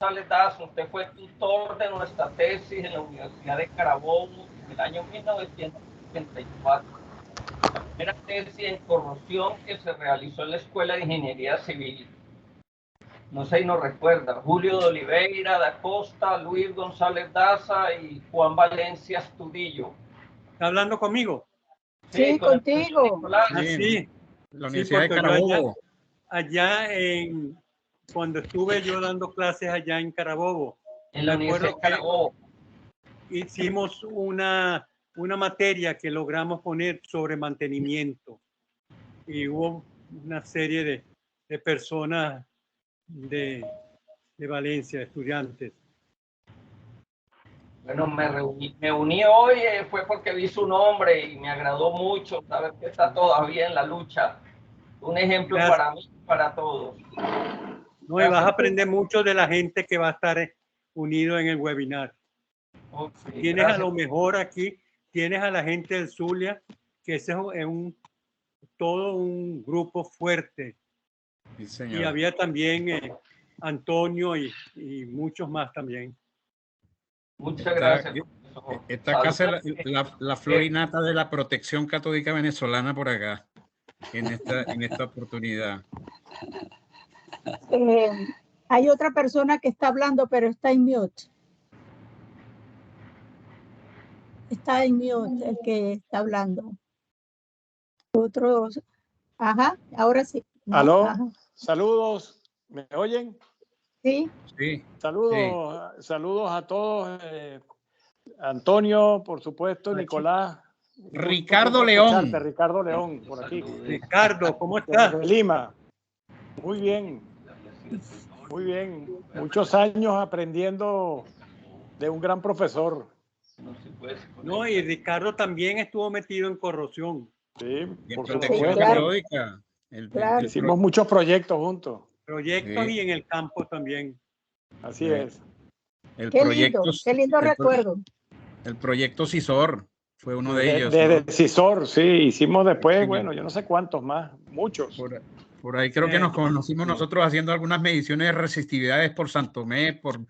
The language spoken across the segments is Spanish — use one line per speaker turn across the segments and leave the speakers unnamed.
González Daza, usted fue tutor de nuestra tesis en la Universidad de Carabobo en el año 1984. La primera tesis en corrosión que se realizó en la Escuela de Ingeniería Civil. No sé si nos recuerda, Julio de Oliveira da Costa, Luis González Daza y Juan Valencia Astudillo.
¿Está hablando conmigo?
Sí, contigo.
Sí,
la Universidad de Carabobo.
Cuando estuve yo dando clases allá en Carabobo,
en la Universidad de Carabobo,
hicimos una materia que logramos poner sobre mantenimiento y hubo una serie de personas de Valencia, estudiantes.
Bueno, me uní hoy, fue porque vi su nombre y me agradó mucho saber que está todavía en la lucha. Un ejemplo para mí y para todos.
No, y vas a aprender mucho de la gente que va a estar unido en el webinar.
Okay,
tienes gracias. A lo mejor aquí, tienes a la gente del Zulia, que ese es todo un grupo fuerte.
Sí, señor.
Y había también Antonio y muchos más también.
Muchas gracias.
Esta casa es la florinata de la protección católica venezolana por acá, en esta oportunidad.
Hay otra persona que está hablando, pero está en mute. Está en mute el que está hablando. Otros. Ajá, ahora sí.
No, aló, ajá. Saludos. ¿Me oyen?
Sí.
Sí.
Saludos, sí. Saludos a todos. Antonio, por supuesto, Nicolás.
Ricardo León.
Ricardo León, por aquí.
Ricardo, ¿cómo estás?
De Lima. Muy bien. Muy bien. Muchos años aprendiendo de un gran profesor.
No, y Ricardo también estuvo metido en corrosión.
Sí,
por protección periódica.
Hicimos muchos proyectos juntos.
Proyectos y en el campo también.
Así es.
Qué lindo recuerdo.
El proyecto CISOR fue uno de ellos.
De CISOR, sí. Hicimos después, bueno, yo no sé cuántos más, muchos.
Por ahí creo que nos conocimos nosotros haciendo algunas mediciones de resistividades por Santomé, por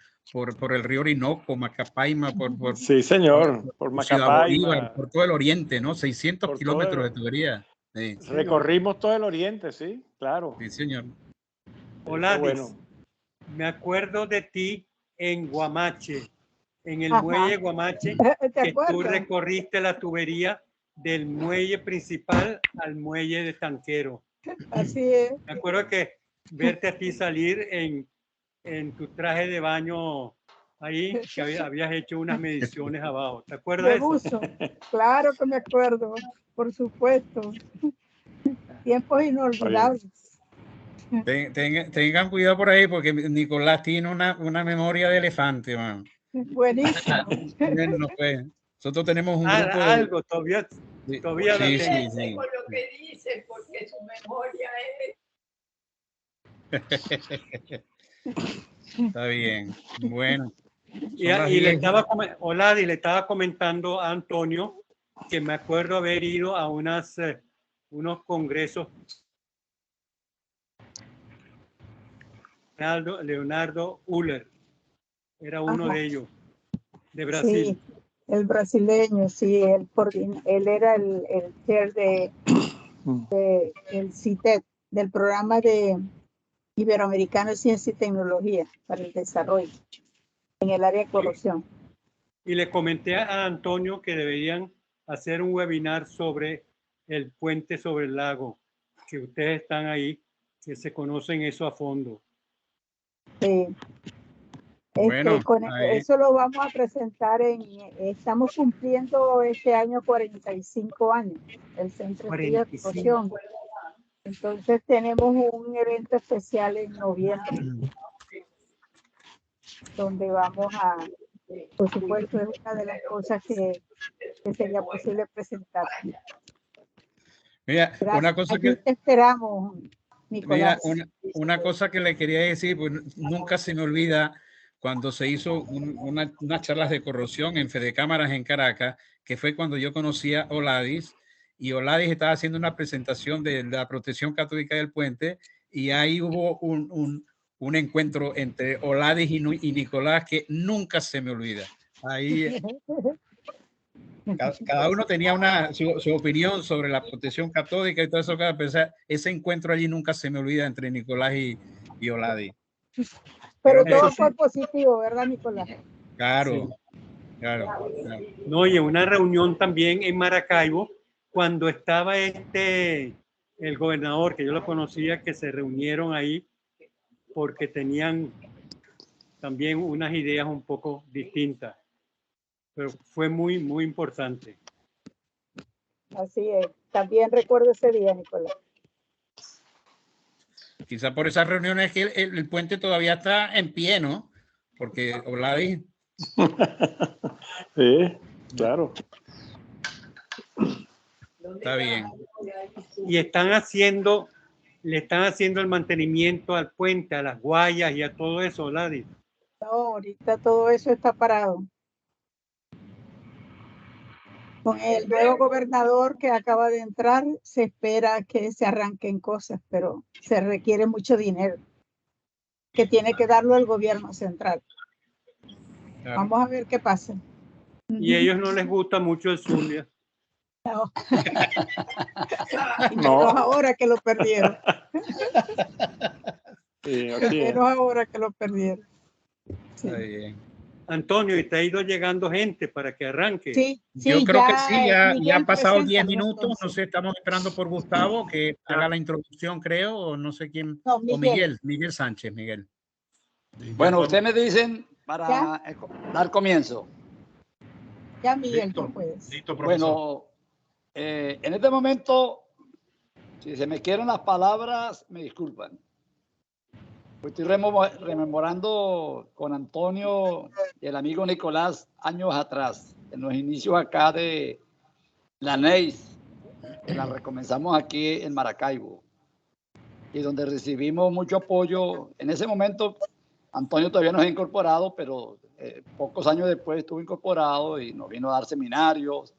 el río Orinoco, Macapaima,
sí, señor, por Macapaima,
Bolívar, por todo el oriente, ¿no? 600 kilómetros de tubería.
Sí. Recorrimos todo el oriente, sí, claro.
Sí, señor.
Hola, bueno. Me acuerdo de ti en Guamache, en el muelle Guamache, que tú recorriste la tubería del muelle principal al muelle de tanquero.
Así es.
Me acuerdo que verte a ti salir en tu traje de baño ahí, que habías hecho unas mediciones abajo. ¿Te acuerdas de eso?
Claro que me acuerdo, por supuesto. Tiempos inolvidables.
Tengan cuidado por ahí porque Nicolás tiene una memoria de elefante, man.
Buenísimo.
Bueno, pues, nosotros tenemos un grupo de...
Algo, todavía
sí,
con
lo que dice, porque su memoria es...
Está bien, bueno.
Y le estaba comentando a Antonio que me acuerdo haber ido a unos congresos. Leonardo Uller era uno de ellos, de Brasil.
Sí, el brasileño, sí, él era el chair el CITED, del programa de Iberoamericano de Ciencia y Tecnología para el Desarrollo en el área de corrosión.
Y le comenté a Antonio que deberían hacer un webinar sobre el puente sobre el lago, que ustedes están ahí, que se conocen eso a fondo.
Sí.
Bueno,
eso lo vamos a presentar estamos cumpliendo este año 45 años, el Centro de Corrosión. Entonces tenemos un evento especial en noviembre, donde vamos a, por supuesto, es una de las cosas que sería posible presentar.
Mira, una cosa que
te esperamos, Nicolás.
Mira, una cosa que le quería decir, pues nunca se me olvida cuando se hizo unas charlas de corrosión en Fede Cámaras en Caracas, que fue cuando yo conocí a Oladis, y Oladis estaba haciendo una presentación de la protección católica del puente, y ahí hubo un encuentro entre Oladis y Nicolás que nunca se me olvida. Ahí cada uno tenía su opinión sobre la protección católica y todo eso. Ese encuentro allí nunca se me olvida entre Nicolás y Oladis.
Pero todo fue positivo, ¿verdad, Nicolás?
Claro,
Sí.
claro.
No, y una reunión también en Maracaibo, cuando estaba el gobernador, que yo lo conocía, que se reunieron ahí porque tenían también unas ideas un poco distintas. Pero fue muy, muy importante.
Así es. También recuerdo ese día, Nicolás.
Quizá por esas reuniones que el puente todavía está en pie, ¿no? Porque Oladis...
Sí, claro.
Está bien.
Y le están haciendo el mantenimiento al puente, a las guayas y a todo eso, Oladis.
No, ahorita todo eso está parado. Con el nuevo gobernador que acaba de entrar, se espera que se arranquen cosas, pero se requiere mucho dinero que tiene que darlo el gobierno central. Claro. Vamos a ver qué pasa.
Y a ellos no les gusta mucho el Zulia.
No. Y menos ahora que lo perdieron.
Sí,
menos ahora que lo perdieron. Sí.
Está bien.
Antonio, ¿y te ha ido llegando gente para que arranque?
Sí, sí,
yo creo que sí, ya han pasado 10 minutos, entonces. No sé, estamos esperando por Gustavo que haga la introducción, creo, o no sé quién, no, Miguel Sánchez, Miguel.
Bueno, ustedes me dicen para dar comienzo.
Ya, Miguel, tú puedes.
Listo, profesor. Bueno, en este momento, si se me quieren las palabras, me disculpan. Estoy rememorando con Antonio y el amigo Nicolás años atrás, en los inicios acá de la NEIS, que la recomenzamos aquí en Maracaibo, y donde recibimos mucho apoyo. En ese momento, Antonio todavía no se ha incorporado, pero pocos años después estuvo incorporado y nos vino a dar seminarios.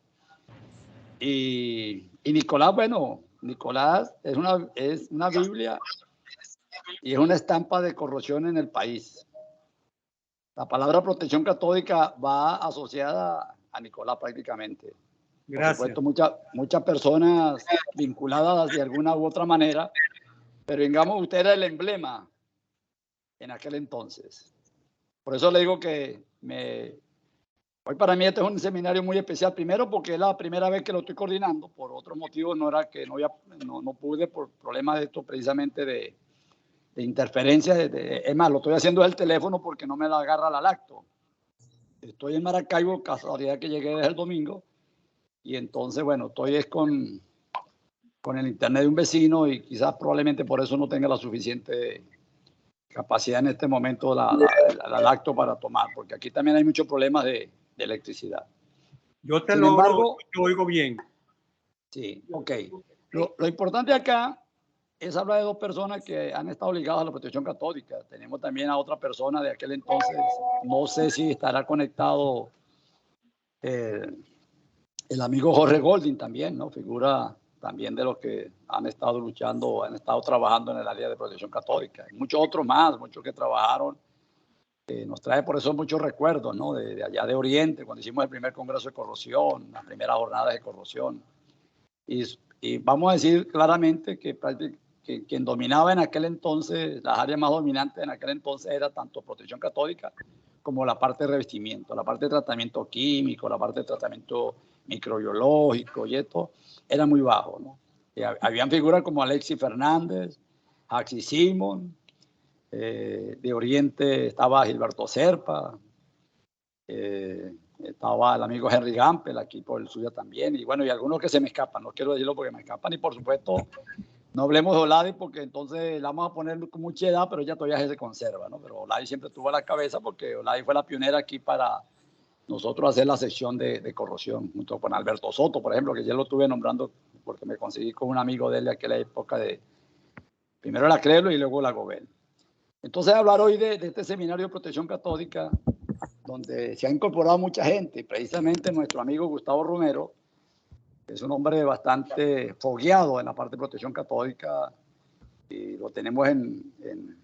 Y Nicolás, bueno, Nicolás es una Biblia y es una estampa de corrosión en el país. La palabra protección católica va asociada a Nicolás prácticamente.
Gracias.
Por supuesto, muchas personas vinculadas de alguna u otra manera, pero digamos, usted era el emblema en aquel entonces. Por eso le digo que hoy para mí este es un seminario muy especial, primero porque es la primera vez que lo estoy coordinando, por otros motivos no era que no pude por problemas de esto precisamente de interferencia, es más, lo estoy haciendo del teléfono porque no me la agarra la lacto. Estoy en Maracaibo, casualidad que llegué desde el domingo, y entonces, bueno, estoy con el internet de un vecino y quizás probablemente por eso no tenga la suficiente capacidad en este momento la lacto para tomar, porque aquí también hay muchos problemas de electricidad.
Yo te oigo bien.
Sí, ok. Lo importante acá es hablar de dos personas que han estado ligadas a la protección católica. Tenemos también a otra persona de aquel entonces, no sé si estará conectado el amigo Jorge Golding también, ¿no? Figura también de los que han estado luchando, han estado trabajando en el área de protección católica. Y muchos otros más, muchos que trabajaron. Nos trae por eso muchos recuerdos, ¿no? De allá de Oriente, cuando hicimos el primer congreso de corrosión, las primeras jornadas de corrosión. Y vamos a decir claramente que quien dominaba en aquel entonces, las áreas más dominantes en aquel entonces era tanto protección católica como la parte de revestimiento, la parte de tratamiento químico, la parte de tratamiento microbiológico y esto era muy bajo, ¿no? Y habían figuras como Alexis Fernández, Axi Simón, de Oriente estaba Gilberto Serpa, estaba el amigo Henry Gampel aquí por el suyo también, y bueno, y algunos que se me escapan, no quiero decirlo porque me escapan, y por supuesto no hablemos de Oladis porque entonces la vamos a poner con mucha edad, pero ella todavía se conserva, ¿no? Pero Oladis siempre tuvo a la cabeza porque Oladis fue la pionera aquí para nosotros hacer la sección de corrosión, junto con Alberto Soto, por ejemplo, que ya lo estuve nombrando porque me conseguí con un amigo de él de aquella época primero la Crelo y luego la Gobel. Entonces hablar hoy de este seminario de protección católica, donde se ha incorporado mucha gente, precisamente nuestro amigo Gustavo Romero, que es un hombre bastante fogueado en la parte de protección católica, y lo tenemos en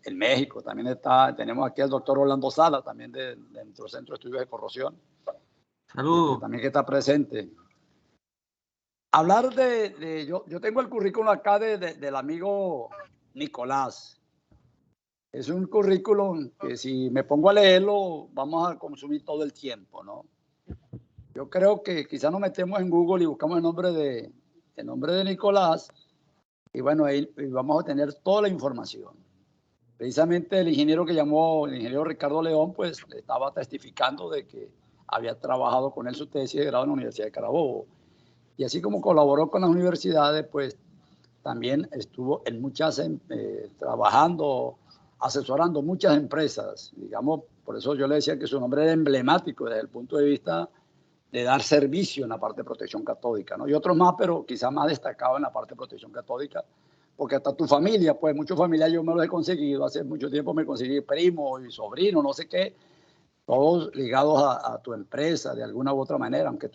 en México. También está, tenemos aquí al doctor Orlando Sala, también de nuestro Centro de Estudios de Corrosión.
Saludos.
También que está presente. Hablar yo tengo el currículum acá del amigo Nicolás. Es un currículum que si me pongo a leerlo, vamos a consumir todo el tiempo, ¿no? Yo creo que quizás nos metemos en Google y buscamos el nombre de Nicolás y bueno, ahí vamos a tener toda la información. Precisamente el ingeniero que llamó, el ingeniero Ricardo León, pues estaba testificando de que había trabajado con él su tesis de grado en la Universidad de Carabobo. Y así como colaboró con las universidades, pues también estuvo en muchas, trabajando, asesorando muchas empresas. Digamos, por eso yo le decía que su nombre era emblemático desde el punto de vista de dar servicio en la parte de protección catódica, ¿no? Y otros más, pero quizás más destacados en la parte de protección catódica, porque hasta tu familia, pues muchos familiares yo me los he conseguido, hace mucho tiempo me conseguí primo y sobrino, no sé qué, todos ligados a tu empresa de alguna u otra manera, aunque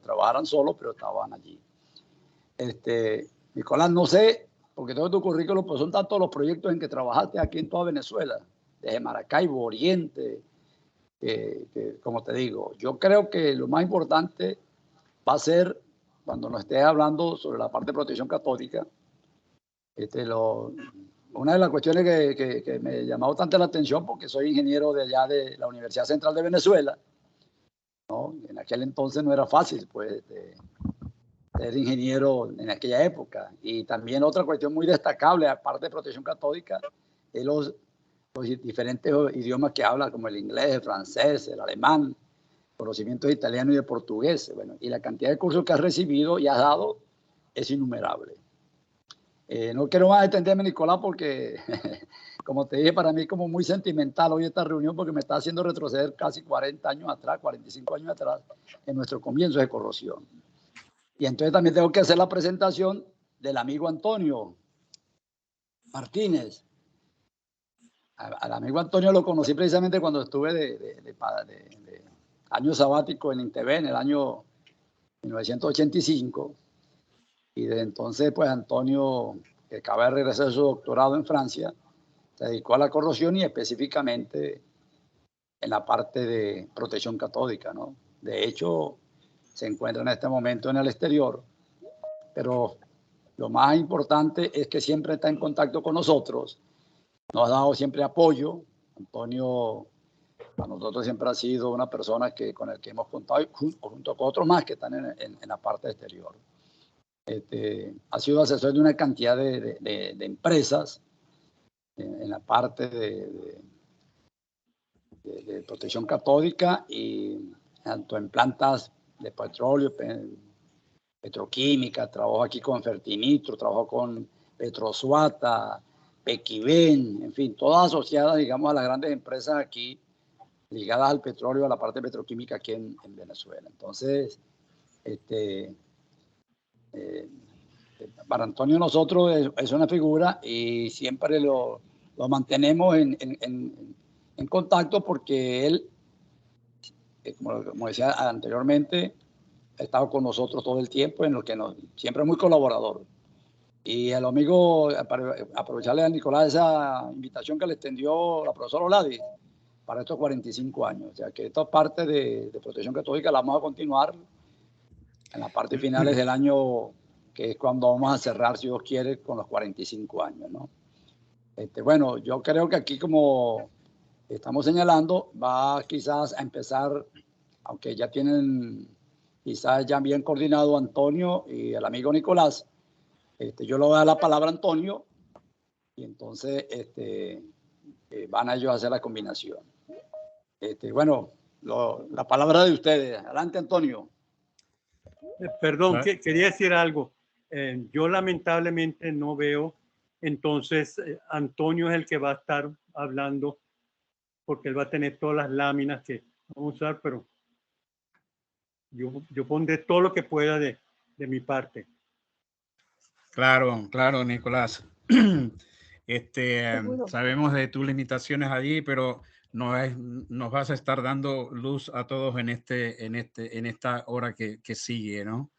trabajaran solos, pero estaban allí. Nicolás, no sé, porque todo tu currículum pues son tantos los proyectos en que trabajaste aquí en toda Venezuela, desde Maracaibo, Oriente, como te digo, yo creo que lo más importante va a ser, cuando nos estés hablando sobre la parte de protección catódica, una de las cuestiones que me llamó bastante la atención, porque soy ingeniero de allá de la Universidad Central de Venezuela, ¿no? En aquel entonces no era fácil, pues, ser ingeniero en aquella época. Y también otra cuestión muy destacable, aparte de protección catódica, es los diferentes idiomas que habla, como el inglés, el francés, el alemán, conocimientos de italiano y de portugués. Bueno, y la cantidad de cursos que has recibido y has dado es innumerable. No quiero más extenderme, Nicolás, porque, como te dije, para mí es como muy sentimental hoy esta reunión, porque me está haciendo retroceder casi 40 años atrás, 45 años atrás, en nuestro comienzo de corrosión. Y entonces también tengo que hacer la presentación del amigo Antonio Martínez. Al amigo Antonio lo conocí precisamente cuando estuve de año sabático en INTV en el año 1985. Y desde entonces, pues Antonio, que acaba de regresar de su doctorado en Francia, se dedicó a la corrosión y específicamente en la parte de protección catódica, ¿no? De hecho, se encuentra en este momento en el exterior, pero lo más importante es que siempre está en contacto con nosotros. Nos ha dado siempre apoyo. Antonio, para nosotros siempre ha sido una persona con la que hemos contado, junto con otros más que están en la parte exterior. Ha sido asesor de una cantidad de empresas en la parte de protección catódica y tanto en plantas de petróleo, petroquímica, trabajo aquí con Fertinitro, trabajo con Petrosuata, Pequiven, en fin, todas asociadas, digamos, a las grandes empresas aquí, ligadas al petróleo, a la parte petroquímica aquí en Venezuela. Entonces, para Antonio nosotros es una figura y siempre lo mantenemos en contacto porque él, como decía anteriormente, ha estado con nosotros todo el tiempo, en lo que siempre es muy colaborador. Y el amigo, para aprovecharle a Nicolás esa invitación que le extendió la profesora Oladi para estos 45 años. O sea, que esta parte de protección catódica la vamos a continuar en la parte finales del año, que es cuando vamos a cerrar, si Dios quiere, con los 45 años, ¿no? Bueno, yo creo que aquí, como estamos señalando, va quizás a empezar, aunque ya tienen quizás ya bien coordinado Antonio y el amigo Nicolás, yo le voy a dar la palabra a Antonio y entonces van a ellos a hacer la combinación. Bueno, la palabra de ustedes. Adelante, Antonio.
Perdón, quería decir algo. Yo lamentablemente no veo, entonces Antonio es el que va a estar hablando porque él va a tener todas las láminas que vamos a usar, pero yo pondré todo lo que pueda de mi parte.
Claro, claro, Nicolás. Sabemos de tus limitaciones allí, pero nos vas a estar dando luz a todos en esta hora que sigue, ¿no?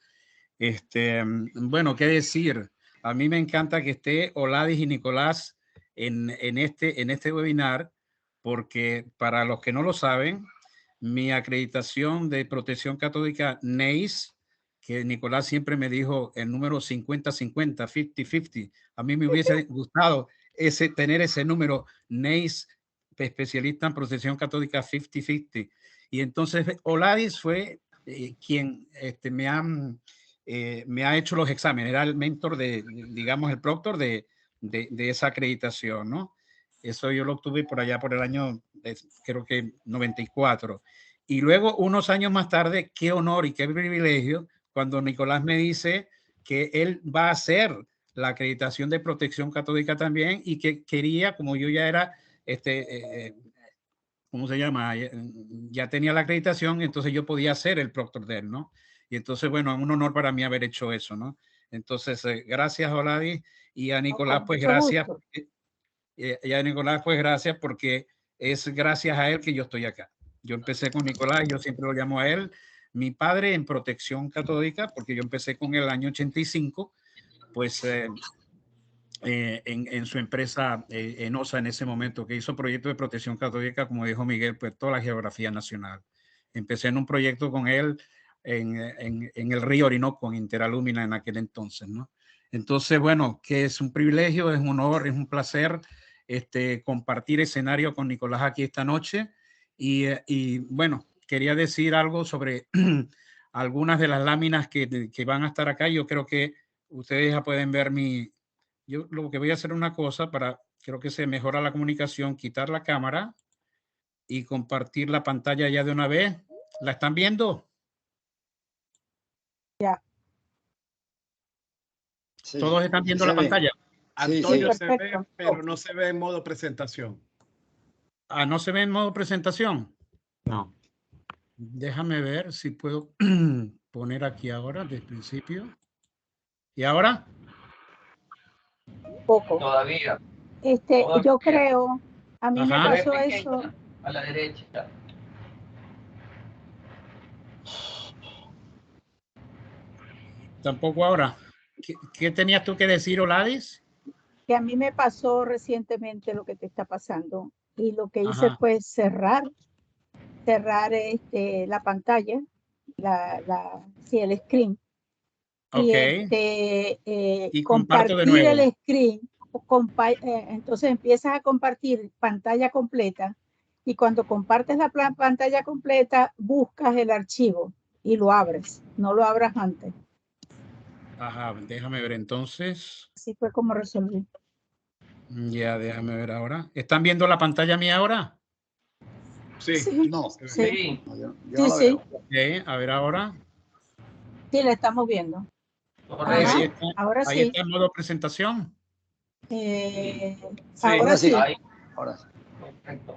Bueno, qué decir. A mí me encanta que esté Oladis y Nicolás en este webinar, porque para los que no lo saben, mi acreditación de protección catódica NACE, que Nicolás siempre me dijo el número 50-50, 50-50. A mí me hubiese gustado tener ese número NACE, especialista en protección catódica 50-50. Y entonces Oladis fue quien me ha hecho los exámenes, era el mentor digamos, el proctor de esa acreditación, ¿no? Eso yo lo obtuve por allá por el año, creo que 94. Y luego, unos años más tarde, qué honor y qué privilegio cuando Nicolás me dice que él va a hacer la acreditación de protección catódica también y que quería, como yo ya era, ¿cómo se llama? Ya tenía la acreditación, entonces yo podía hacer el proctor de él, ¿no? Y entonces, bueno, es un honor para mí haber hecho eso, ¿no? Entonces, gracias, Oladis, y a Nicolás, pues gracias. Y a Nicolás, pues gracias, porque es gracias a él que yo estoy acá. Yo empecé con Nicolás, yo siempre lo llamo a él, mi padre en protección catódica, porque yo empecé con el año 85, pues en su empresa ENOSA en ese momento, que hizo proyecto de protección catódica, como dijo Miguel, pues toda la geografía nacional. Empecé en un proyecto con él en el río Orinoco, en Interalúmina en aquel entonces, ¿no? Entonces, bueno, que es un privilegio, es un honor, es un placer compartir escenario con Nicolás aquí esta noche. Y bueno, quería decir algo sobre algunas de las láminas que van a estar acá. Yo creo que ustedes ya pueden ver yo lo que voy a hacer una cosa creo que se mejora la comunicación, quitar la cámara y compartir la pantalla ya de una vez. ¿La están viendo?
Ya.
Sí, ¿todos están viendo la pantalla?
Antonio se ve, pero no se ve en modo presentación.
Ah, ¿no se ve en modo presentación?
No.
Déjame ver si puedo poner aquí ahora, desde el principio. ¿Y ahora?
Poco.
Todavía.
Yo creo, a mí
Ajá.
me pasó eso.
A la derecha.
Tampoco ahora. ¿Qué tenías tú que decir, Oladis?
Que a mí me pasó recientemente lo que te está pasando. Y lo que hice
Ajá.
fue cerrar la pantalla, el screen.
Okay.
Y
comparto de
compartir
nuevo.
el screen. Entonces empiezas a compartir pantalla completa. Y cuando compartes la pantalla completa, buscas el archivo y lo abres. No lo abras antes.
Ajá, déjame ver entonces.
Así fue como resolví.
Ya, déjame ver ahora. ¿Están viendo la pantalla mía ahora?
Sí.
Sí.
No.
Sí.
Yo
Sí.
Okay, a ver ahora.
Sí, la estamos viendo.
Ahí
Ahora sí.
está en modo presentación.
Ahora sí.
Ahora sí.
Perfecto.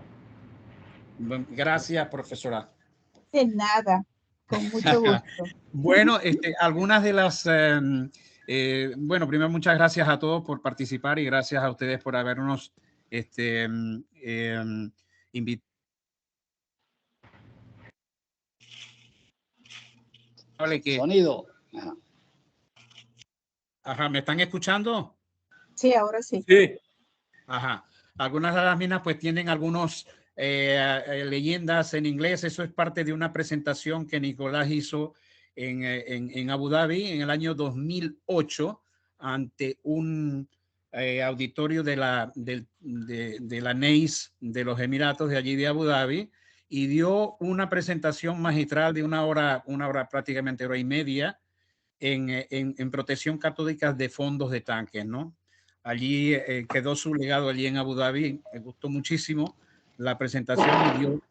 Gracias, profesora.
De nada, con mucho gusto.
Bueno, algunas de las... bueno, primero muchas gracias a todos por participar y gracias a ustedes por habernos invitado.
Sonido.
Ajá, ¿me están escuchando?
Sí, ahora sí.
Sí.
Ajá. Algunas de las minas pues tienen algunos leyendas en inglés. Eso es parte de una presentación que Nicolás hizo en Abu Dhabi en el año 2008 ante un auditorio de la NACE de los Emiratos de allí de Abu Dhabi, y dio una presentación magistral de una hora prácticamente hora y media en protección catódica de fondos de tanques, ¿no? Allí quedó su legado allí en Abu Dhabi. Me gustó muchísimo la presentación y dio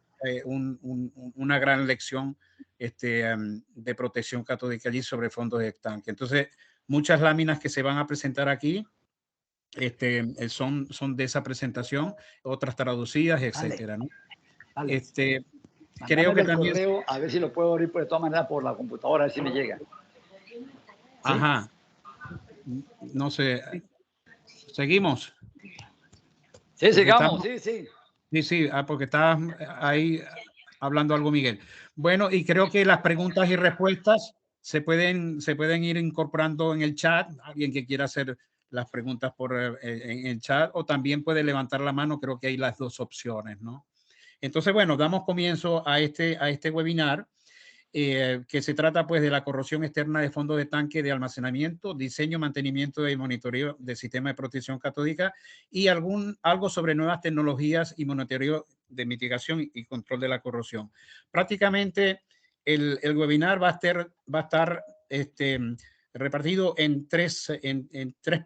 una gran lección de protección catódica allí sobre fondos de tanque. Entonces, muchas láminas que se van a presentar aquí son de esa presentación, otras traducidas, etcétera, ¿no? Creo que también...
correo, a ver si lo puedo abrir de todas maneras por la computadora, a ver si me llega. ¿Sí?
Ajá. No sé. ¿Seguimos?
Sí, sigamos, sí.
Sí, porque estás ahí hablando algo, Miguel. Bueno, y creo que las preguntas y respuestas se pueden ir incorporando en el chat. Alguien que quiera hacer las preguntas en el chat, o también puede levantar la mano. Creo que hay las dos opciones, ¿no? Entonces, bueno, damos comienzo a este webinar. Que se trata pues de la corrosión externa de fondos de tanque de almacenamiento, diseño, mantenimiento y monitoreo del sistema de protección catódica, y algo sobre nuevas tecnologías y monitoreo de mitigación y control de la corrosión. Prácticamente el webinar va a estar repartido en tres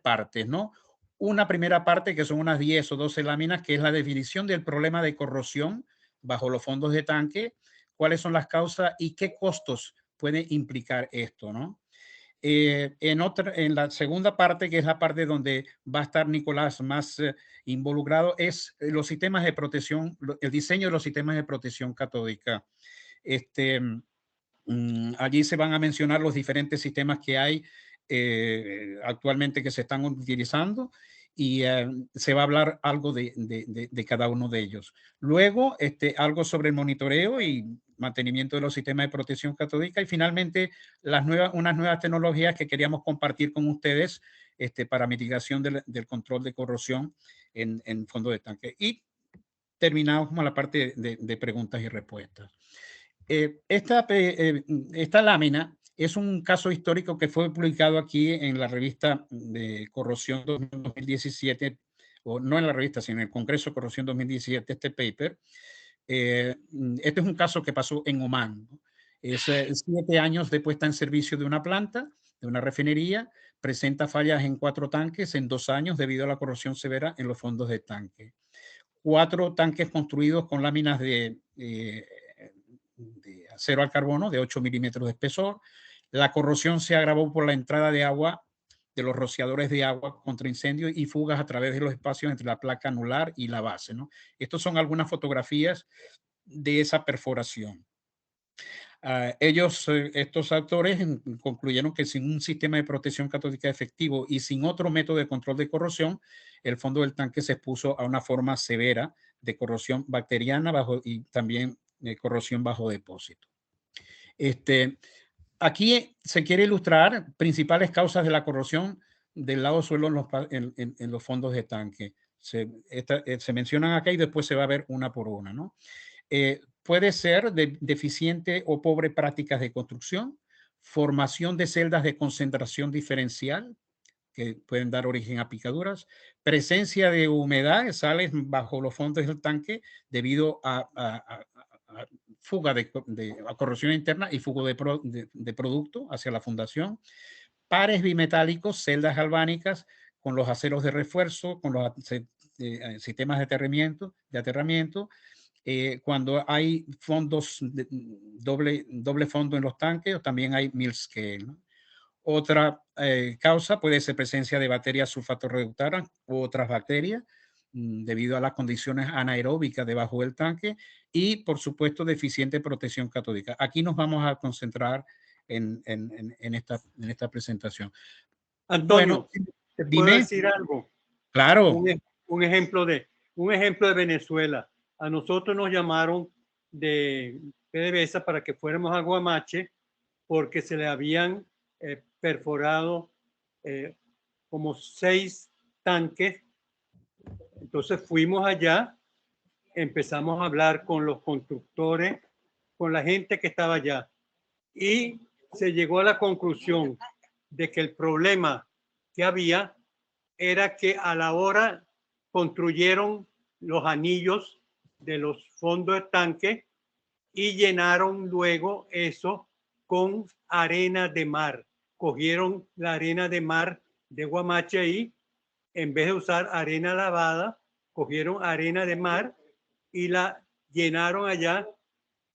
partes, ¿no? Una primera parte que son unas 10 o 12 láminas, que es la definición del problema de corrosión bajo los fondos de tanque, cuáles son las causas y qué costos puede implicar esto, ¿no? En la segunda parte, que es la parte donde va a estar Nicolás más involucrado, es los sistemas de protección, el diseño de los sistemas de protección catódica. Allí se van a mencionar los diferentes sistemas que hay actualmente que se están utilizando, y se va a hablar algo de cada uno de ellos. Luego, algo sobre el monitoreo y mantenimiento de los sistemas de protección catódica, y finalmente unas nuevas tecnologías que queríamos compartir con ustedes para mitigación del control de corrosión en fondo de tanque. Y terminamos con la parte de preguntas y respuestas. Esta lámina es un caso histórico que fue publicado aquí en la revista de Corrosión 2017, o no en la revista, sino en el Congreso de Corrosión 2017, este paper. Este es un caso que pasó en Omán, ¿no? Es 7 años de puesta en servicio de una planta, de una refinería, presenta fallas en 4 tanques en 2 años debido a la corrosión severa en los fondos de tanque. 4 tanques construidos con láminas de acero al carbono de 8 milímetros de espesor. La corrosión se agravó por la entrada de agua de los rociadores de agua contra incendios y fugas a través de los espacios entre la placa anular y la base, ¿no? Estas son algunas fotografías de esa perforación. Estos autores concluyeron que sin un sistema de protección catódica efectivo y sin otro método de control de corrosión, el fondo del tanque se expuso a una forma severa de corrosión bacteriana y también corrosión bajo depósito. Aquí se quiere ilustrar principales causas de la corrosión del lado suelo en los fondos de tanque. Se mencionan acá y después se va a ver una por una, ¿no? Puede ser deficiente o pobre prácticas de construcción, formación de celdas de concentración diferencial que pueden dar origen a picaduras, presencia de humedad, sales bajo los fondos del tanque debido a fuga a corrosión interna y fuga de producto hacia la fundación, pares bimetálicos, celdas galvánicas con los aceros de refuerzo, con los sistemas de aterramiento, cuando hay fondos, doble fondo en los tanques, o también hay mill scale, ¿no? Otra causa puede ser presencia de bacterias sulfato-reductanas u otras bacterias debido a las condiciones anaeróbicas debajo del tanque, y por supuesto deficiente protección catódica. Aquí nos vamos a concentrar en esta presentación.
Antonio, bueno, ¿te puedo decir algo?
Claro.
Un ejemplo de Venezuela. A nosotros nos llamaron de PDVSA para que fuéramos a Guamache porque se le habían perforado como 6 tanques. Entonces fuimos allá, empezamos a hablar con los constructores, con la gente que estaba allá, y se llegó a la conclusión de que el problema que había era que a la hora construyeron los anillos de los fondos de tanque y llenaron luego eso con arena de mar. Cogieron la arena de mar de Guamache ahí, en vez de usar arena lavada, cogieron arena de mar y la llenaron allá,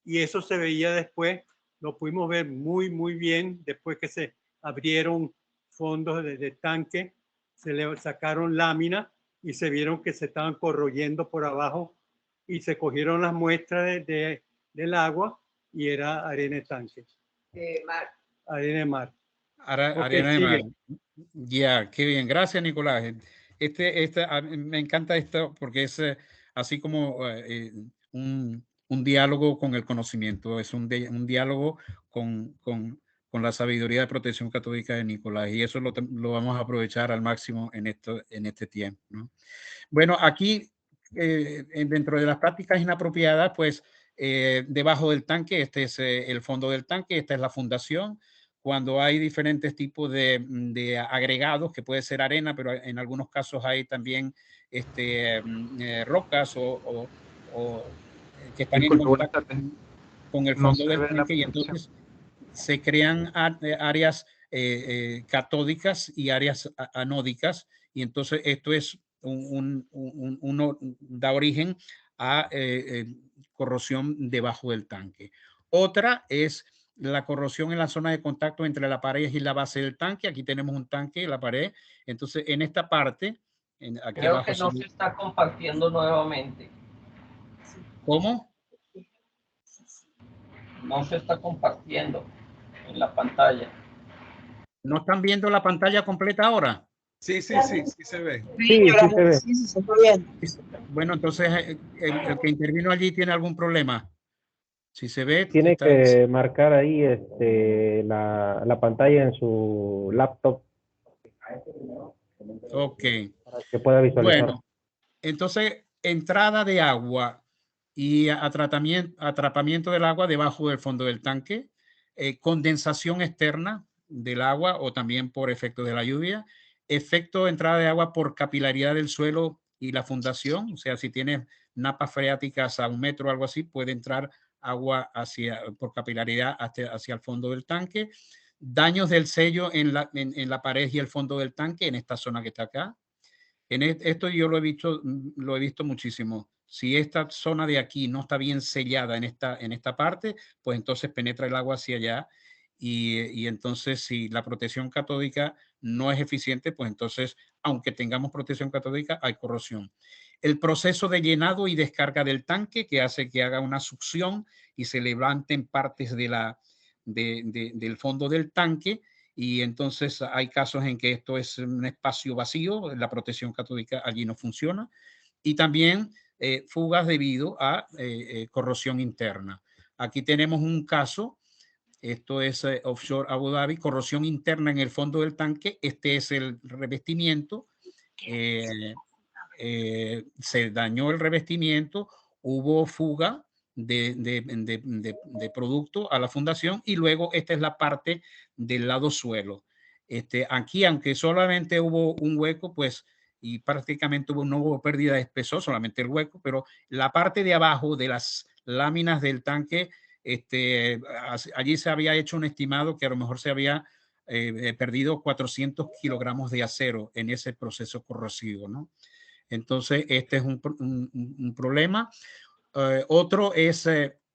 y eso se veía después, lo pudimos ver muy bien después que se abrieron fondos de tanque, se le sacaron láminas y se vieron que se estaban corroyendo por abajo, y se cogieron las muestras del agua y era arena de tanque.
Mar.
Arena de mar.
Arena de mar. Ya, qué bien. Gracias, Nicolás. Me encanta esto porque es así como un diálogo con el conocimiento. Es un diálogo con con la sabiduría de protección catódica de Nicolás, y eso lo vamos a aprovechar al máximo en este tiempo, ¿no? Bueno, aquí dentro de las prácticas inapropiadas, pues debajo del tanque, este es el fondo del tanque, esta es la fundación. Cuando hay diferentes tipos de agregados, que puede ser arena, pero en algunos casos hay también rocas o que están en contacto con el fondo del tanque, y entonces se crean áreas catódicas y áreas anódicas, y entonces esto es uno da origen a corrosión debajo del tanque. Otra es la corrosión en la zona de contacto entre la pared y la base del tanque. Aquí tenemos un tanque y la pared. Entonces, en esta parte, aquí
creo
abajo
que no se está compartiendo nuevamente.
¿Cómo?
No se está compartiendo en la pantalla.
¿No están viendo la pantalla completa ahora?
Sí, sí, sí, sí se ve.
Sí, sí se ve. Sí, se está viendo.
Bueno, entonces el que intervino allí tiene algún problema. Si se ve,
tiene que marcar ahí la pantalla en su laptop.
Ok.
Para que pueda visualizar.
Bueno, entonces entrada de agua y atrapamiento del agua debajo del fondo del tanque, condensación externa del agua o también por efecto de la lluvia, efecto de entrada de agua por capilaridad del suelo y la fundación, o sea, si tienes napas freáticas a 1 metro o algo así, puede entrar agua por capilaridad hacia el fondo del tanque. Daños del sello en la pared y el fondo del tanque, en esta zona que está acá. Esto yo lo he visto muchísimo. Si esta zona de aquí no está bien sellada en esta parte, pues entonces penetra el agua hacia allá, y entonces si la protección catódica no es eficiente, pues entonces, aunque tengamos protección catódica, hay corrosión. El proceso de llenado y descarga del tanque, que hace que haga una succión y se levanten partes del fondo del tanque, y entonces hay casos en que esto es un espacio vacío, la protección catódica allí no funciona, y también fugas debido a corrosión interna. Aquí tenemos un caso, esto es offshore Abu Dhabi, corrosión interna en el fondo del tanque. Este es el revestimiento, se dañó el revestimiento, hubo fuga de producto a la fundación, y luego esta es la parte del lado suelo. Aquí, aunque solamente hubo un hueco, pues, y prácticamente no hubo pérdida de espesor, solamente el hueco, pero la parte de abajo de las láminas del tanque, allí se había hecho un estimado que a lo mejor se había perdido 400 kilogramos de acero en ese proceso corrosivo, ¿no? Entonces, este es un problema. Otro es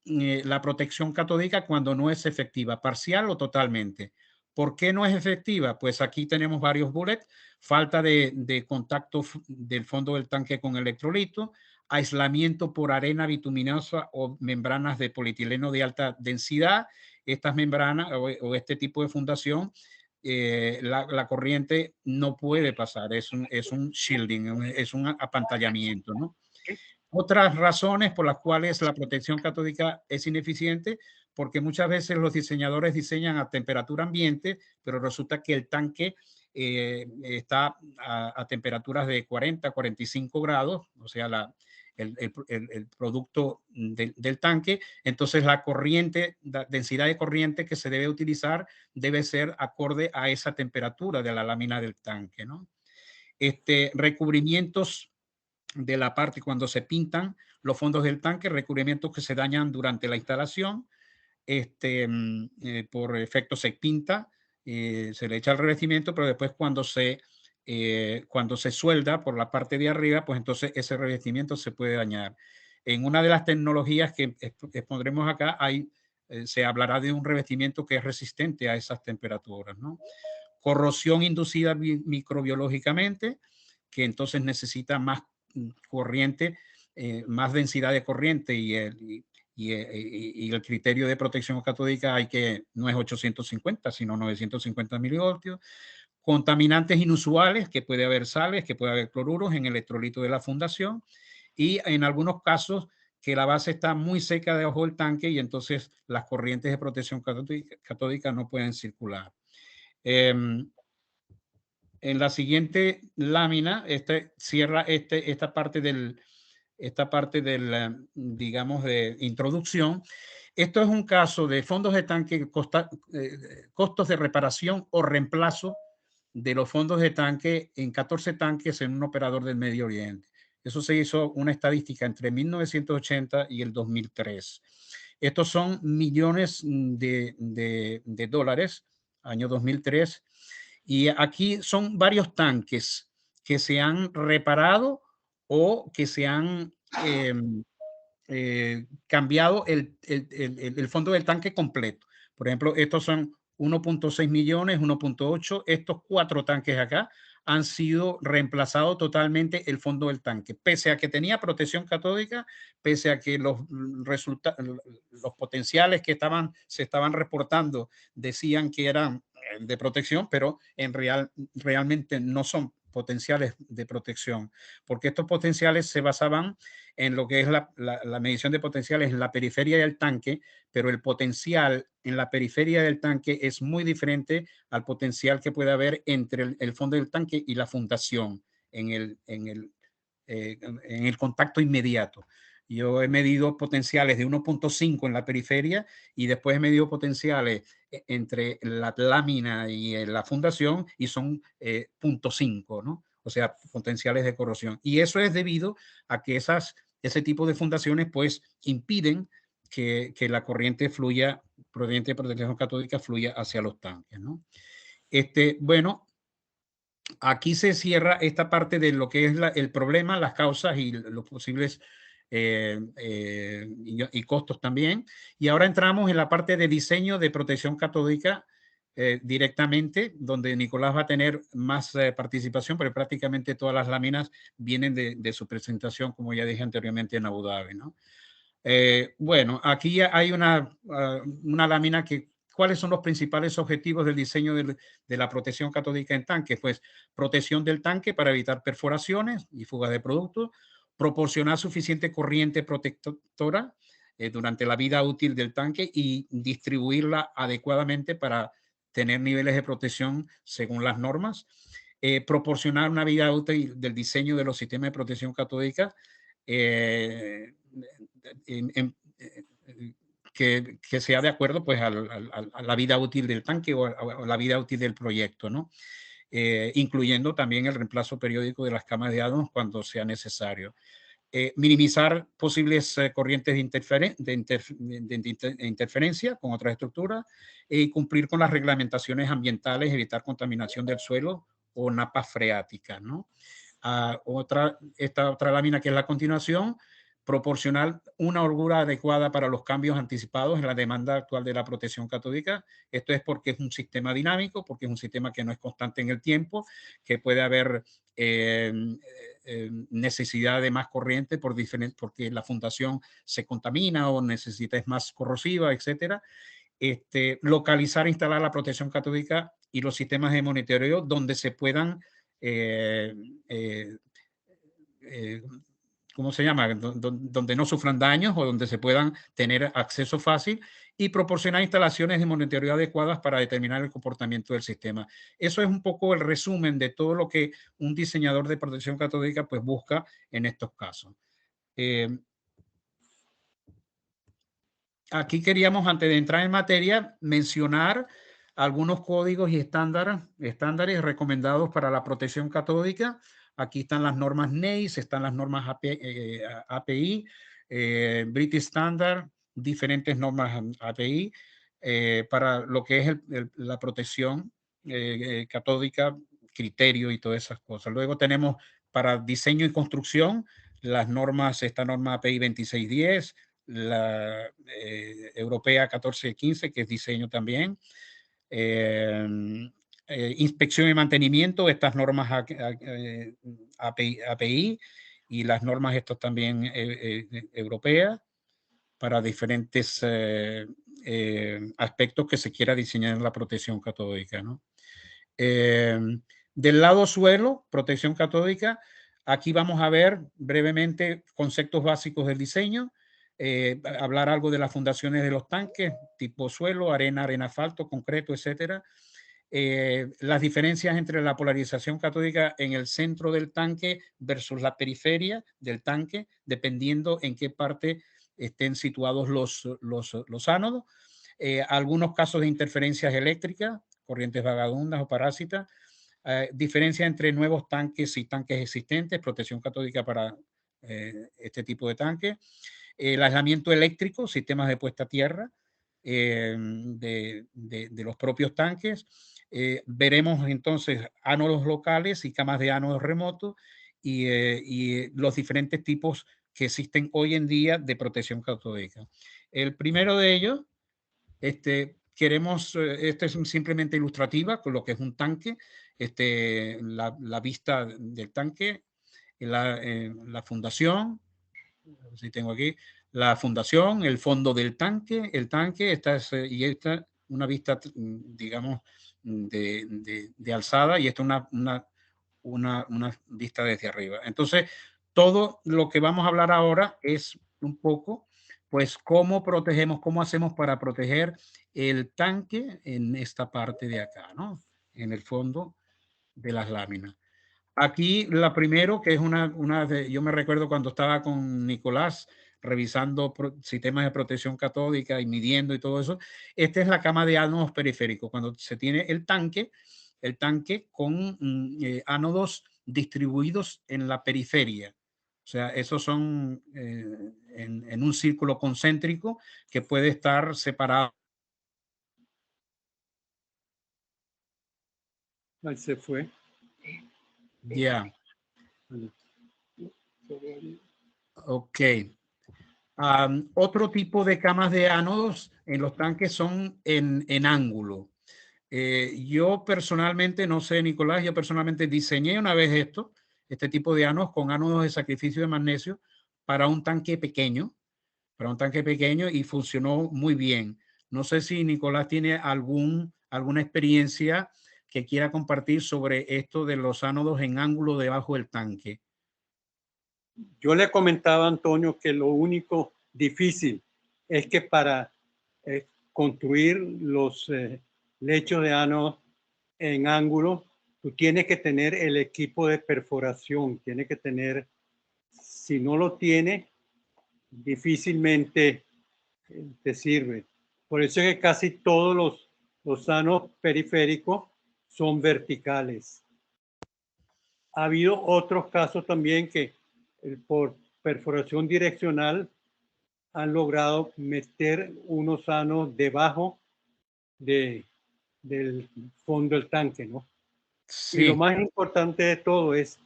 la protección catódica cuando no es efectiva, parcial o totalmente. ¿Por qué no es efectiva? Pues aquí tenemos varios bullets: falta de contacto del fondo del tanque con electrolito, aislamiento por arena bituminosa o membranas de polietileno de alta densidad. Estas membranas o este tipo de fundación, la corriente no puede pasar, es un shielding, es un apantallamiento, ¿no? Otras razones por las cuales la protección catódica es ineficiente, porque muchas veces los diseñadores diseñan a temperatura ambiente, pero resulta que el tanque está a temperaturas de 40, 45 grados, o sea, el producto del tanque. Entonces la densidad de corriente que se debe utilizar debe ser acorde a esa temperatura de la lámina del tanque, ¿no? Recubrimientos de la parte cuando se pintan los fondos del tanque, recubrimientos que se dañan durante la instalación, por efecto se pinta, se le echa el revestimiento, pero después cuando se suelda por la parte de arriba, pues entonces ese revestimiento se puede dañar. En una de las tecnologías que expondremos acá, se hablará de un revestimiento que es resistente a esas temperaturas, ¿no? Corrosión inducida microbiológicamente, que entonces necesita más corriente, más densidad de corriente, y el criterio de protección catódica no es 850, sino 950 milivoltios. Contaminantes inusuales, que puede haber sales, que puede haber cloruros en el electrolito de la fundación, y en algunos casos que la base está muy seca debajo del tanque y entonces las corrientes de protección catódica no pueden circular. En la siguiente lámina, cierra esta parte del, digamos, de introducción. Esto es un caso de fondos de tanque, costos de reparación o reemplazo de los fondos de tanque en 14 tanques en un operador del Medio Oriente. Eso se hizo una estadística entre 1980 y el 2003. Estos son millones de dólares, año 2003. Y aquí son varios tanques que se han reparado o que se han cambiado el fondo del tanque completo. Por ejemplo, estos son 1.6 millones, 1.8. Estos 4 tanques acá han sido reemplazados totalmente el fondo del tanque, pese a que tenía protección catódica, pese a que los potenciales que se estaban reportando decían que eran de protección, pero realmente no son potenciales de protección, porque estos potenciales se basaban en lo que es la medición de potenciales en la periferia del tanque, pero el potencial en la periferia del tanque es muy diferente al potencial que puede haber entre el fondo del tanque y la fundación en el contacto inmediato. Yo he medido potenciales de 1.5 en la periferia y después he medido potenciales entre la lámina y la fundación y son 0.5, ¿no? O sea, potenciales de corrosión. Y eso es debido a que ese tipo de fundaciones pues impiden que la corriente fluya, corriente de protección catódica fluya hacia los tanques, ¿no? Bueno, aquí se cierra esta parte de lo que es el problema, las causas y los posibles y costos también. Y ahora entramos en la parte de diseño de protección catódica directamente, donde Nicolás va a tener más participación, pero prácticamente todas las láminas vienen de su presentación, como ya dije anteriormente en Abu Dhabi, ¿no? Bueno, aquí hay una lámina que ¿cuáles son los principales objetivos del diseño de la protección catódica en tanques? Pues protección del tanque para evitar perforaciones y fugas de productos, proporcionar suficiente corriente protectora durante la vida útil del tanque y distribuirla adecuadamente para tener niveles de protección según las normas, proporcionar una vida útil del diseño de los sistemas de protección catódica que sea de acuerdo pues a la vida útil del tanque o a la vida útil del proyecto, ¿no? Incluyendo también el reemplazo periódico de las camas de átomos cuando sea necesario. Minimizar posibles corrientes de interferencia con otras estructuras y cumplir con las reglamentaciones ambientales, evitar contaminación del suelo o napas freáticas, ¿no? Esta otra lámina que es la continuación, proporcionar una holgura adecuada para los cambios anticipados en la demanda actual de la protección catódica. Esto es porque es un sistema dinámico, porque es un sistema que no es constante en el tiempo, que puede haber necesidad de más corriente porque la fundación se contamina o necesita es más corrosiva, etcétera. Localizar e instalar la protección catódica y los sistemas de monitoreo donde se puedan ¿cómo se llama? Donde no sufran daños o donde se puedan tener acceso fácil y proporcionar instalaciones de monitoreo adecuadas para determinar el comportamiento del sistema. Eso es un poco el resumen de todo lo que un diseñador de protección catódica pues busca en estos casos. Aquí queríamos, antes de entrar en materia, mencionar algunos códigos y estándares recomendados para la protección catódica. Aquí están las normas NACE, están las normas API, British Standard, diferentes normas API para lo que es la protección catódica, criterio y todas esas cosas. Luego tenemos para diseño y construcción las normas, esta norma API 2610, la europea 1415, que es diseño también. Inspección y mantenimiento, estas normas API y las normas estos también europeas para diferentes aspectos que se quiera diseñar en la protección catódica, ¿no? Del lado suelo, protección catódica, aquí vamos a ver brevemente conceptos básicos del diseño. hablar algo de las fundaciones de los tanques, tipo suelo, arena, asfalto, concreto, etcétera. Las diferencias entre la polarización catódica en el centro del tanque versus la periferia del tanque, dependiendo en qué parte estén situados los ánodos. Algunos casos de interferencias eléctricas, corrientes vagabundas o parásitas. Diferencia entre nuevos tanques y tanques existentes, protección catódica para este tipo de tanques. El aislamiento eléctrico, sistemas de puesta a tierra de los propios tanques. Veremos entonces ánodos locales y camas de ánodos remotos y los diferentes tipos que existen hoy en día de protección catódica. El primero de ellos, este es simplemente ilustrativa con lo que es un tanque, la vista del tanque, la fundación, si tengo aquí, la fundación, el fondo del tanque, esta es una vista, digamos, de alzada, y esta es una vista desde arriba. Entonces, todo lo que vamos a hablar ahora es un poco, pues, cómo protegemos, cómo hacemos para proteger el tanque en esta parte de acá, ¿no? En el fondo de las láminas. Aquí la primero, que es yo me recuerdo cuando estaba con Nicolás revisando sistemas de protección catódica y midiendo y todo eso. Esta es la cama de ánodos periféricos, cuando se tiene el tanque con ánodos distribuidos en la periferia. O sea, esos son en un círculo concéntrico que puede estar separado.
Ahí se fue.
Ya. Ok. Otro tipo de camas de ánodos en los tanques son en ángulo. Yo personalmente, no sé, Nicolás, yo personalmente diseñé una vez este tipo de ánodos con ánodos de sacrificio de magnesio para un tanque pequeño, y funcionó muy bien. No sé si Nicolás tiene alguna experiencia que quiera compartir sobre esto de los ánodos en ángulo debajo del tanque.
Yo le comentaba a Antonio que lo único difícil es que para construir los lechos de ánodos en ángulo, tú tienes que tener el equipo de perforación, tienes que tener, si no lo tienes, difícilmente te sirve. Por eso es que casi todos los ánodos periféricos son verticales. Ha habido otros casos también que por perforación direccional han logrado meter unos ánodos debajo del fondo del tanque, ¿no? Sí. Y lo más importante de todo es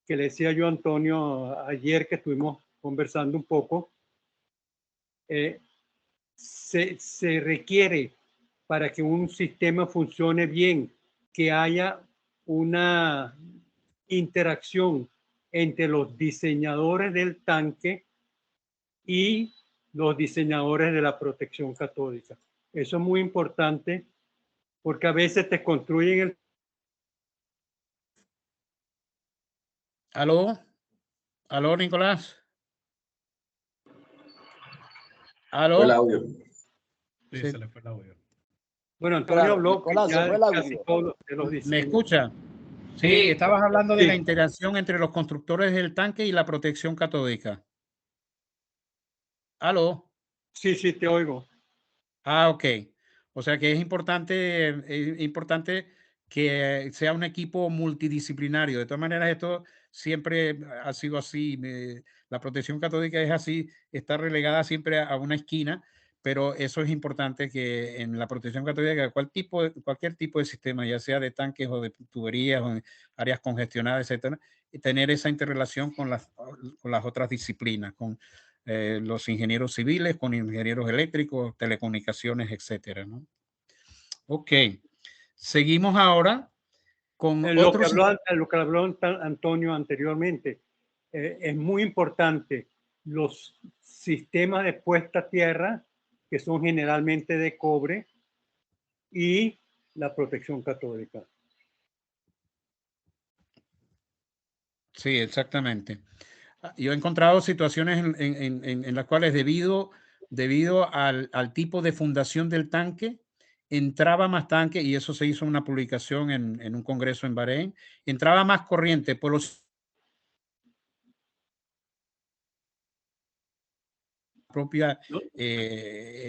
que le decía yo a Antonio ayer que estuvimos conversando un poco, se requiere para que un sistema funcione bien que haya una interacción entre los diseñadores del tanque y los diseñadores de la protección catódica. Eso es muy importante porque a veces te construyen el...
¿Aló? ¿Aló, Nicolás? ¿Aló?
Fue el audio.
Sí, se le fue el audio.
Bueno, Antonio habló.
Nicolás, se fue el audio.
¿Me escucha? Sí, estabas hablando de la interacción entre los constructores del tanque y la protección catódica. ¿Aló?
Sí, sí, te oigo.
Ah, ok. O sea que es importante que sea un equipo multidisciplinario. De todas maneras, esto siempre ha sido así. La protección catódica es así, está relegada siempre a una esquina, pero eso es importante que en la protección catódica, cualquier tipo de sistema, ya sea de tanques o de tuberías o de áreas congestionadas, etcétera, tener esa interrelación con las otras disciplinas, con los ingenieros civiles, con ingenieros eléctricos, telecomunicaciones, etcétera, ¿no? Ok. Seguimos ahora con
lo que habló Antonio anteriormente. Es muy importante los sistemas de puesta a tierra, que son generalmente de cobre, y la protección catódica.
Sí, exactamente. yo he encontrado situaciones en las cuales debido al tipo de fundación del tanque, entraba más tanque, y eso se hizo una publicación en un congreso en Bahrein, entraba más corriente por los propia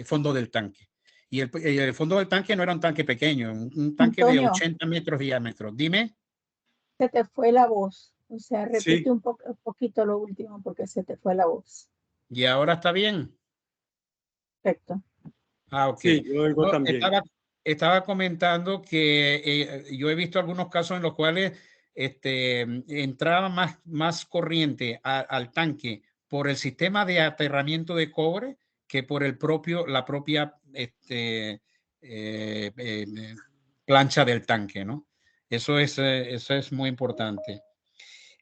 fondo del tanque. Y el fondo del tanque no era un tanque pequeño, un tanque de 80 metros de diámetro. Dime.
Se te fue la voz. O sea, repite
Sí.
un poquito lo último porque se te fue la voz.
¿Y ahora está bien?
Perfecto.
Ah, ok.
Sí, yo oigo también.
Estaba comentando que yo he visto algunos casos en los cuales entraba más corriente al tanque por el sistema de aterramiento de cobre que por la propia plancha del tanque, ¿no? Eso es muy importante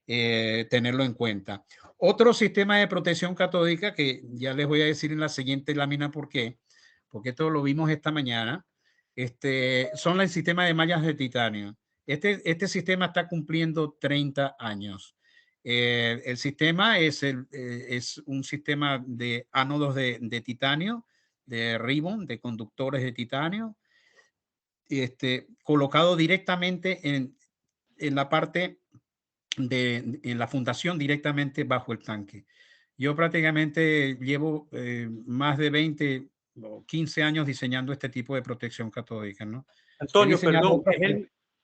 tenerlo en cuenta. Otro sistema de protección catódica que ya les voy a decir en la siguiente lámina por qué, porque esto lo vimos esta mañana, son el sistema de mallas de titanio. Este sistema está cumpliendo 30 años. El sistema es un sistema de ánodos de titanio, de ribbon, de conductores de titanio, colocado directamente en la parte en la fundación directamente bajo el tanque. Yo prácticamente llevo más de 20 o 15 años diseñando este tipo de protección catódica, ¿no?
Antonio, perdón,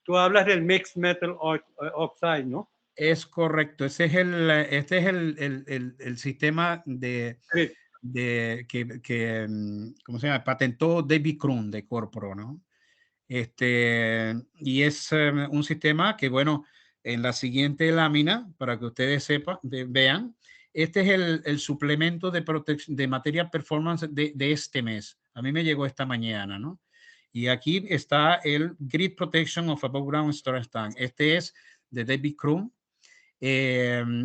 tú hablas del Mixed Metal Oxide, ¿no?
Es correcto, este es el sistema ¿cómo se llama? Patentó David Krum de Corpro, ¿no? Y es un sistema que, bueno, en la siguiente lámina, para que ustedes vean, este es el suplemento de materia performance de este mes. A mí me llegó esta mañana, ¿no? Y aquí está el Grid Protection of Above Ground Storage Tank. Este es de David Krum,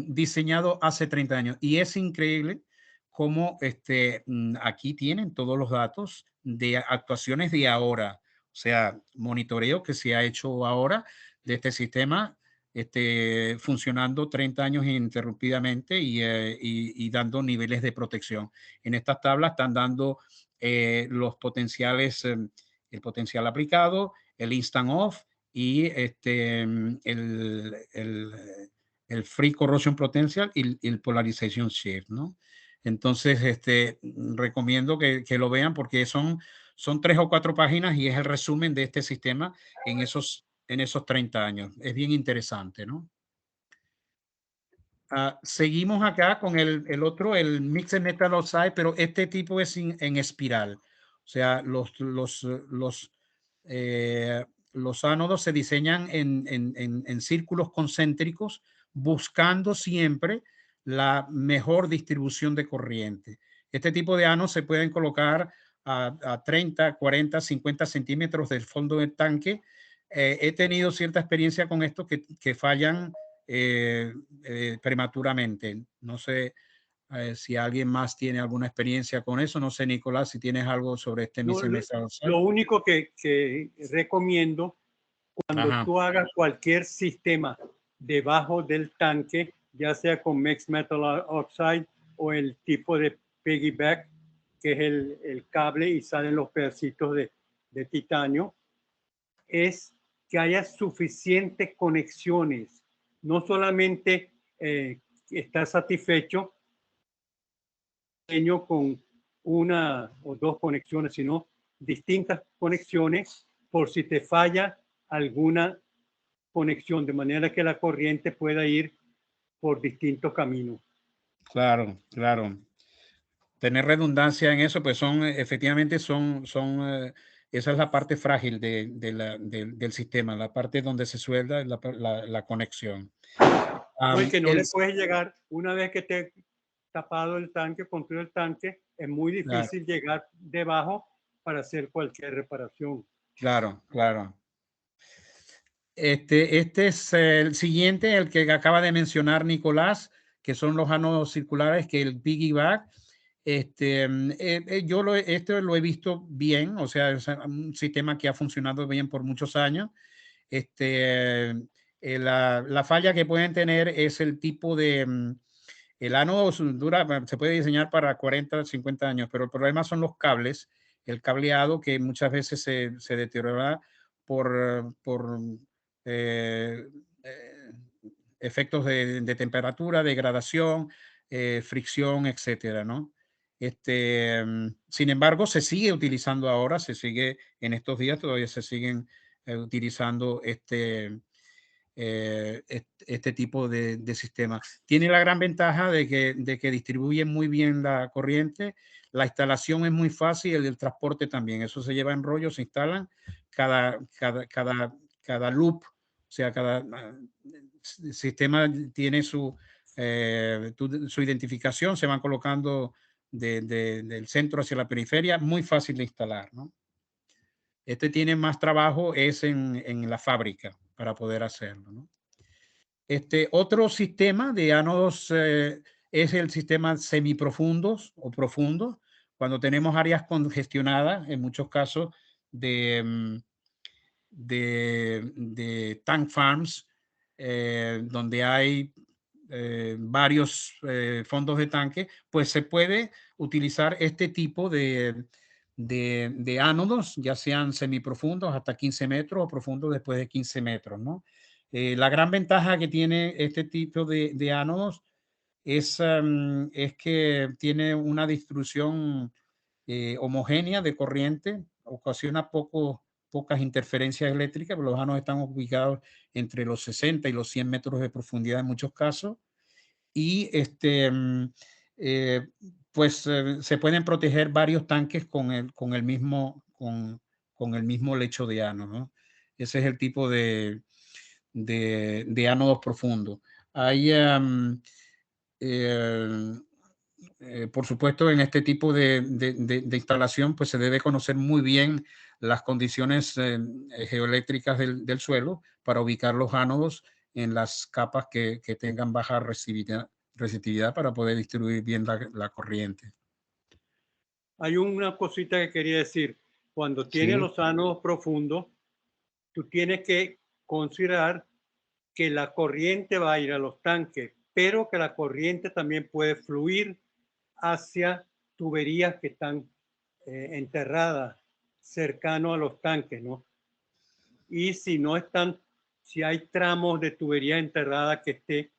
diseñado hace 30 años. Y es increíble cómo aquí tienen todos los datos de actuaciones de ahora. O sea, monitoreo que se ha hecho ahora de este sistema, funcionando 30 años ininterrumpidamente y dando niveles de protección. En estas tablas están dando los potenciales, el potencial aplicado, el instant off y el free corrosion potential y el polarization shift, ¿no? Entonces, recomiendo que lo vean porque son 3 o 4 páginas y es el resumen de este sistema en esos 30 años. Es bien interesante, ¿no? Seguimos acá con el otro, el Mixed Metal Oxide, pero este tipo es en espiral. O sea, los ánodos se diseñan en círculos concéntricos, buscando siempre la mejor distribución de corriente. Este tipo de ánodos se pueden colocar a 30, 40, 50 centímetros del fondo del tanque. He tenido cierta experiencia con esto que fallan prematuramente. No sé si alguien más tiene alguna experiencia con eso. No sé, Nicolás, si tienes algo sobre este mismo.
Lo único que recomiendo cuando tú hagas cualquier sistema debajo del tanque, ya sea con Mixed Metal Oxide o el tipo de piggyback, que es el cable y salen los pedacitos de titanio, es que haya suficientes conexiones. No solamente estar satisfecho con una o dos conexiones, sino distintas conexiones por si te falla alguna conexión, de manera que la corriente pueda ir por distintos caminos.
Claro, claro. Tener redundancia en eso, pues efectivamente esa es la parte frágil del sistema, la parte donde se suelda la conexión.
Que no le puedes llegar una vez que te tapado el tanque, construido el tanque, es muy difícil llegar debajo para hacer cualquier reparación.
Claro, claro. Este es el siguiente, el que acaba de mencionar Nicolás, que son los ánodos circulares, que el piggyback. Yo lo he visto bien, o sea, es un sistema que ha funcionado bien por muchos años. La falla que pueden tener es el tipo de El ánodo se puede diseñar para 40, 50 años, pero el problema son los cables, el cableado que muchas veces se deteriora por efectos de temperatura, degradación, fricción, etcétera, ¿no? Sin embargo, se sigue utilizando ahora, en estos días todavía se siguen utilizando este tipo de sistema. Tiene la gran ventaja de que distribuye muy bien la corriente, la instalación es muy fácil, el transporte también. Eso se lleva en rollo, se instalan cada loop, o sea, cada sistema tiene su identificación, se van colocando del centro hacia la periferia, muy fácil de instalar, ¿no? Tiene más trabajo es en la fábrica para poder hacerlo, ¿no? Otro sistema de ánodos es el sistema semiprofundos o profundos, cuando tenemos áreas congestionadas, en muchos casos de tank farms, donde hay varios fondos de tanque, pues se puede utilizar este tipo de ánodos, ya sean semiprofundos hasta 15 metros o profundos después de 15 metros, ¿no? La gran ventaja que tiene este tipo de ánodos es que tiene una distribución homogénea de corriente, ocasiona pocas interferencias eléctricas, pero los ánodos están ubicados entre los 60 y los 100 metros de profundidad en muchos casos, y se pueden proteger varios tanques con el mismo lecho de ánodo, ¿no? Ese es el tipo de ánodos profundos. Hay, por supuesto, en este tipo de instalación, pues se debe conocer muy bien las condiciones geoeléctricas del suelo para ubicar los ánodos en las capas que tengan baja resistividad para poder distribuir bien la corriente.
Hay una cosita que quería decir. Cuando tienes los ánodos profundos, tú tienes que considerar que la corriente va a ir a los tanques, pero que la corriente también puede fluir hacia tuberías que están enterradas cercano a los tanques, ¿no? Y si no están, si hay tramos de tubería enterrada que esté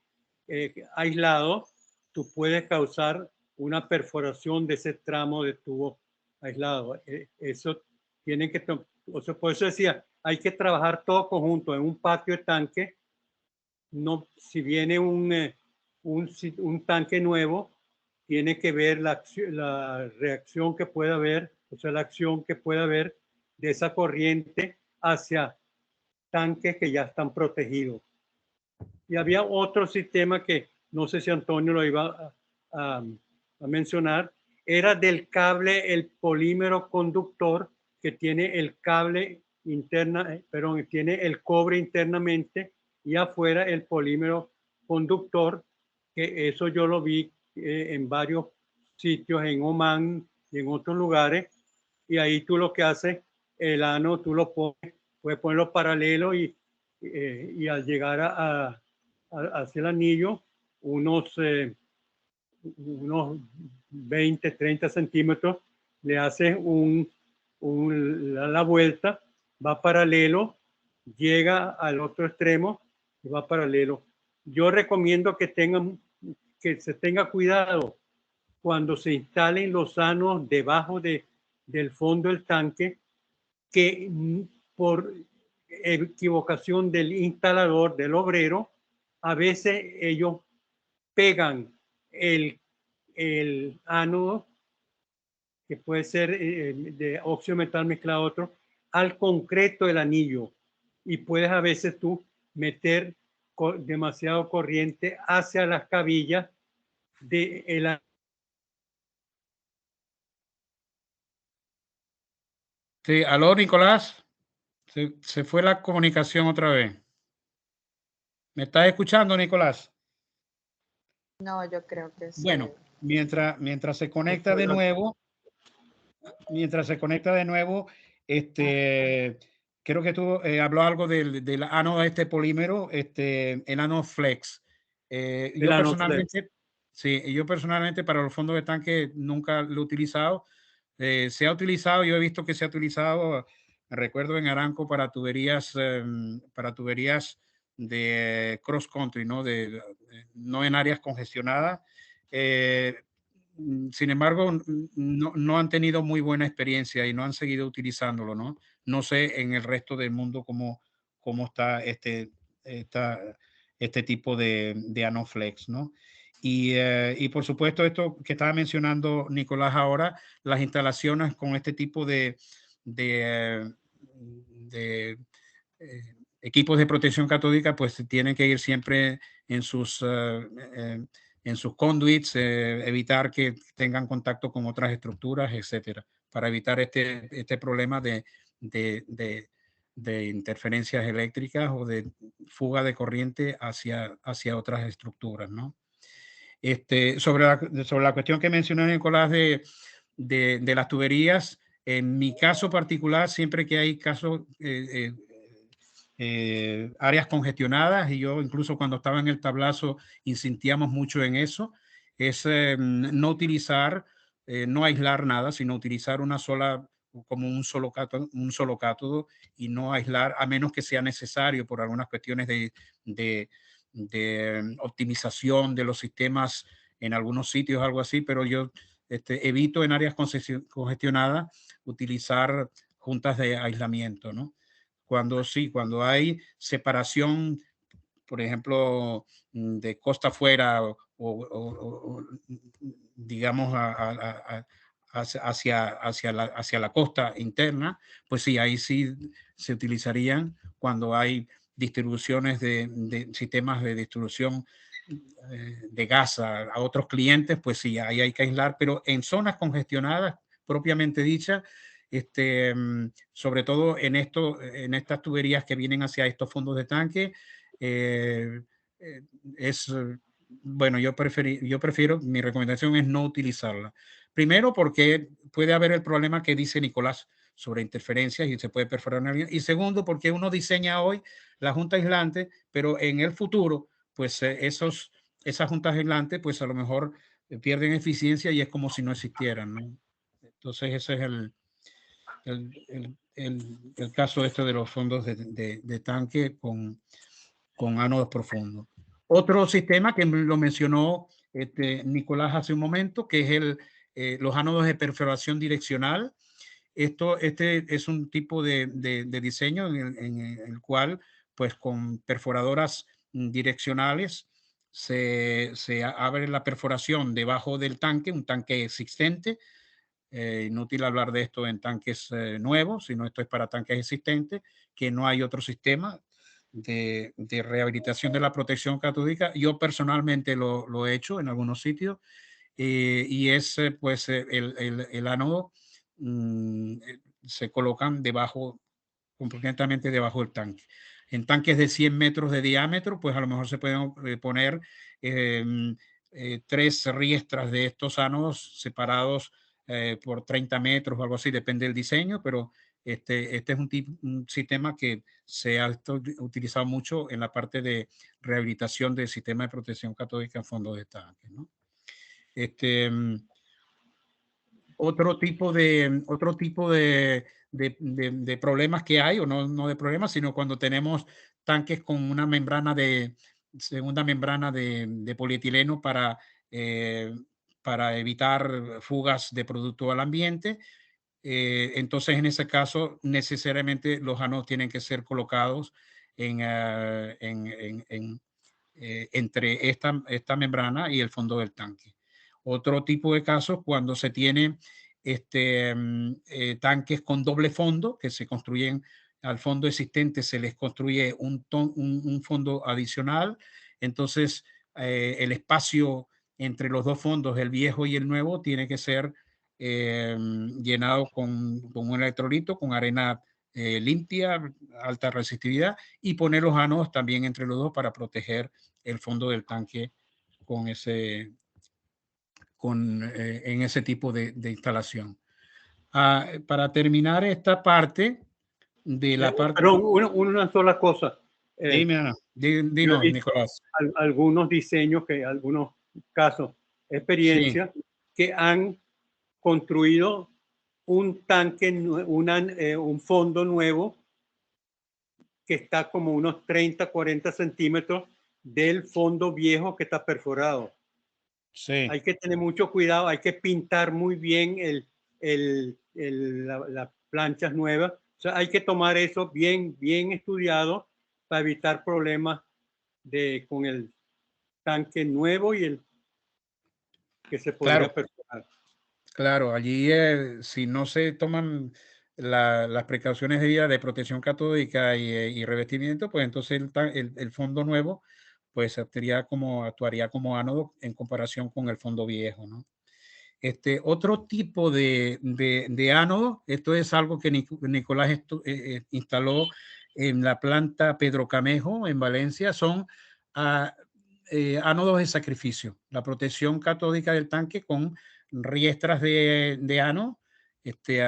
aislado, tú puedes causar una perforación de ese tramo de tubo aislado. Eso tienen que, o sea, por eso decía, hay que trabajar todo conjunto en un patio de tanque. No, si viene un tanque nuevo, tiene que ver la reacción que pueda haber, o sea, la acción que pueda haber de esa corriente hacia tanques que ya están protegidos. Y había otro sistema que no sé si Antonio lo iba a mencionar, era del cable, el polímero conductor que tiene el cable interna, perdón, tiene el cobre internamente y afuera el polímero conductor, que eso yo lo vi en varios sitios, en Oman y en otros lugares, y ahí tú lo que haces, el ánodo, tú lo pones, puedes ponerlo paralelo y al llegar hacia el anillo, unos 20, 30 centímetros, le haces la vuelta, va paralelo, llega al otro extremo y va paralelo. Yo recomiendo que se tenga cuidado cuando se instalen los ánodos debajo del fondo del tanque, que por equivocación del instalador, del obrero, a veces ellos pegan el ánodo, que puede ser de óxido metal mezclado a otro, al concreto del anillo, y puedes a veces tú meter demasiado corriente hacia las cabillas del anillo.
Sí, aló, Nicolás. Se fue la comunicación otra vez. ¿Me estás escuchando, Nicolás?
No, yo creo que sí.
Bueno, mientras se conecta de nuevo, creo que tú habló algo del ánodo polímero, el ánodo flex. Yo personalmente Sí, yo personalmente para los fondos de tanque nunca lo he utilizado. Se ha utilizado, yo he visto que se ha utilizado, recuerdo en Aramco para tuberías de cross country, ¿no? No en áreas congestionadas. Sin embargo, no han tenido muy buena experiencia y no han seguido utilizándolo, ¿no? No sé en el resto del mundo cómo está este tipo de Anoflex, ¿no? Y por supuesto, esto que estaba mencionando Nicolás ahora, las instalaciones con este tipo de equipos de protección catódica, pues tienen que ir siempre en sus conduits, evitar que tengan contacto con otras estructuras, etcétera, para evitar este problema de interferencias eléctricas o de fuga de corriente hacia otras estructuras, ¿no? Sobre la cuestión que mencionó Nicolás de las tuberías, en mi caso particular, siempre que hay casos, áreas congestionadas, y yo incluso cuando estaba en el tablazo insistíamos mucho en eso, es no utilizar, no aislar nada, sino utilizar una sola, como un solo cátodo y no aislar, a menos que sea necesario por algunas cuestiones de optimización de los sistemas en algunos sitios, algo así, pero yo evito en áreas congestionadas utilizar juntas de aislamiento, ¿no? Cuando hay separación, por ejemplo, de costa afuera o digamos hacia la costa interna, pues sí, ahí sí se utilizarían cuando hay distribuciones de sistemas de distribución de gas a otros clientes, pues sí, ahí hay que aislar, pero en zonas congestionadas, propiamente dichas, sobre todo en estas tuberías que vienen hacia estos fondos de tanque, bueno, yo prefiero, mi recomendación es no utilizarla. Primero, porque puede haber el problema que dice Nicolás sobre interferencias y se puede perforar una línea. Y segundo, porque uno diseña hoy la junta aislante, pero en el futuro, pues esas juntas aislantes, pues a lo mejor pierden eficiencia y es como si no existieran, ¿no? Entonces, ese es el caso de los fondos de tanque con ánodos profundos. Otro sistema que lo mencionó Nicolás hace un momento, que es los ánodos de perforación direccional. Este es un tipo de diseño en el cual, pues con perforadoras direccionales, se abre la perforación debajo del tanque, un tanque existente. Inútil hablar de esto en tanques nuevos, sino esto es para tanques existentes, que no hay otro sistema de rehabilitación de la protección catódica. Yo personalmente lo he hecho en algunos sitios y es pues el ánodo se colocan completamente debajo del tanque. En tanques de 100 metros de diámetro, pues a lo mejor se pueden poner 3 riestras de estos ánodos separados por 30 metros o algo así, depende del diseño, pero este es un sistema que se ha utilizado mucho en la parte de rehabilitación del sistema de protección catódica en fondos de tanque, ¿no? Otro tipo de problemas que hay, o no de problemas, sino cuando tenemos tanques con una segunda membrana de polietileno para evitar fugas de producto al ambiente. Entonces, en ese caso, necesariamente los ánodos tienen que ser colocados entre esta membrana y el fondo del tanque. Otro tipo de casos, cuando se tiene tanques con doble fondo, que se construyen al fondo existente, se les construye un fondo adicional. Entonces, el espacio entre los dos fondos, el viejo y el nuevo, tiene que ser llenado con un electrolito, con arena limpia, alta resistividad, y poner los ánodos también entre los dos para proteger el fondo del tanque en ese tipo de instalación. Para terminar esta parte de la parte...
Pero una sola cosa.
Dinos, Nicolás.
Algunos diseños, algunos casos experiencia, que han construido un tanque, un fondo nuevo que está como unos 30, 40 centímetros del fondo viejo que está perforado.
Sí.
Hay que tener mucho cuidado, hay que pintar muy bien las planchas nuevas. O sea, hay que tomar eso bien estudiado para evitar problemas con el tanque nuevo y el que se podría perforar.
Claro, allí si no se toman las precauciones de protección catódica y revestimiento, pues entonces el fondo nuevo pues actuaría como ánodo en comparación con el fondo viejo, ¿no? Otro tipo de ánodo, esto es algo que Nicolás instaló en la planta Pedro Camejo en Valencia, son ánodos de sacrificio, la protección catódica del tanque con riestras de ánodo.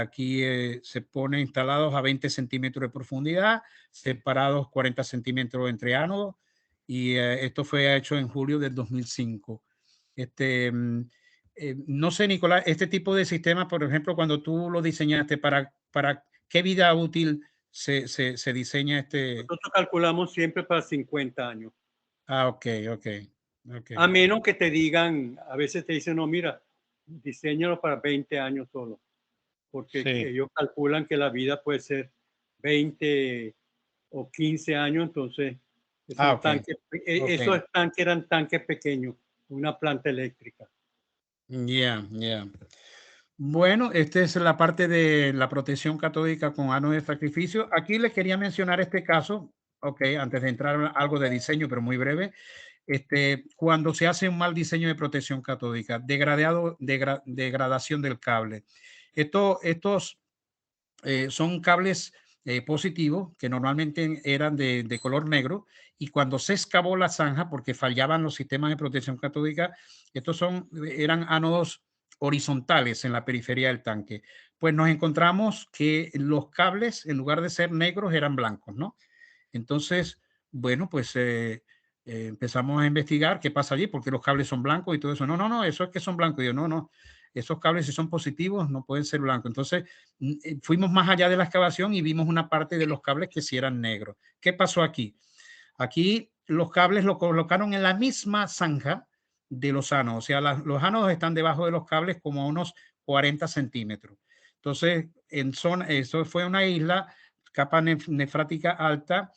Aquí se pone instalados a 20 centímetros de profundidad, separados 40 centímetros entre ánodos, y esto fue hecho en julio del 2005. No sé, Nicolás, este tipo de sistema, por ejemplo, cuando tú lo diseñaste, ¿para qué vida útil se diseña este?
Nosotros calculamos siempre para 50 años.
Ah, ok.
A menos que te digan, a veces te dicen, no, mira, diseñalo para 20 años solo, porque ellos calculan que la vida puede ser 20 o 15 años, entonces esos tanques eran tanques pequeños, una planta eléctrica.
Ya. Bueno, esta es la parte de la protección catódica con ánodo de sacrificio. Aquí les quería mencionar este caso, antes de entrar a algo de diseño, pero muy breve. Cuando se hace un mal diseño de protección catódica, degradación del cable. Estos son cables positivos que normalmente eran de color negro, y cuando se excavó la zanja porque fallaban los sistemas de protección catódica, eran ánodos horizontales en la periferia del tanque. Pues nos encontramos que los cables, en lugar de ser negros, eran blancos, ¿no? Entonces, bueno, pues empezamos a investigar qué pasa allí, porque los cables son blancos y todo eso. No, eso es que son blancos. Y yo, no, esos cables si son positivos no pueden ser blancos. Entonces fuimos más allá de la excavación y vimos una parte de los cables que sí eran negros. ¿Qué pasó aquí? Aquí los cables lo colocaron en la misma zanja de los ánodos. O sea, los ánodos están debajo de los cables como a unos 40 centímetros. Entonces, eso fue una isla, capa nefrática alta,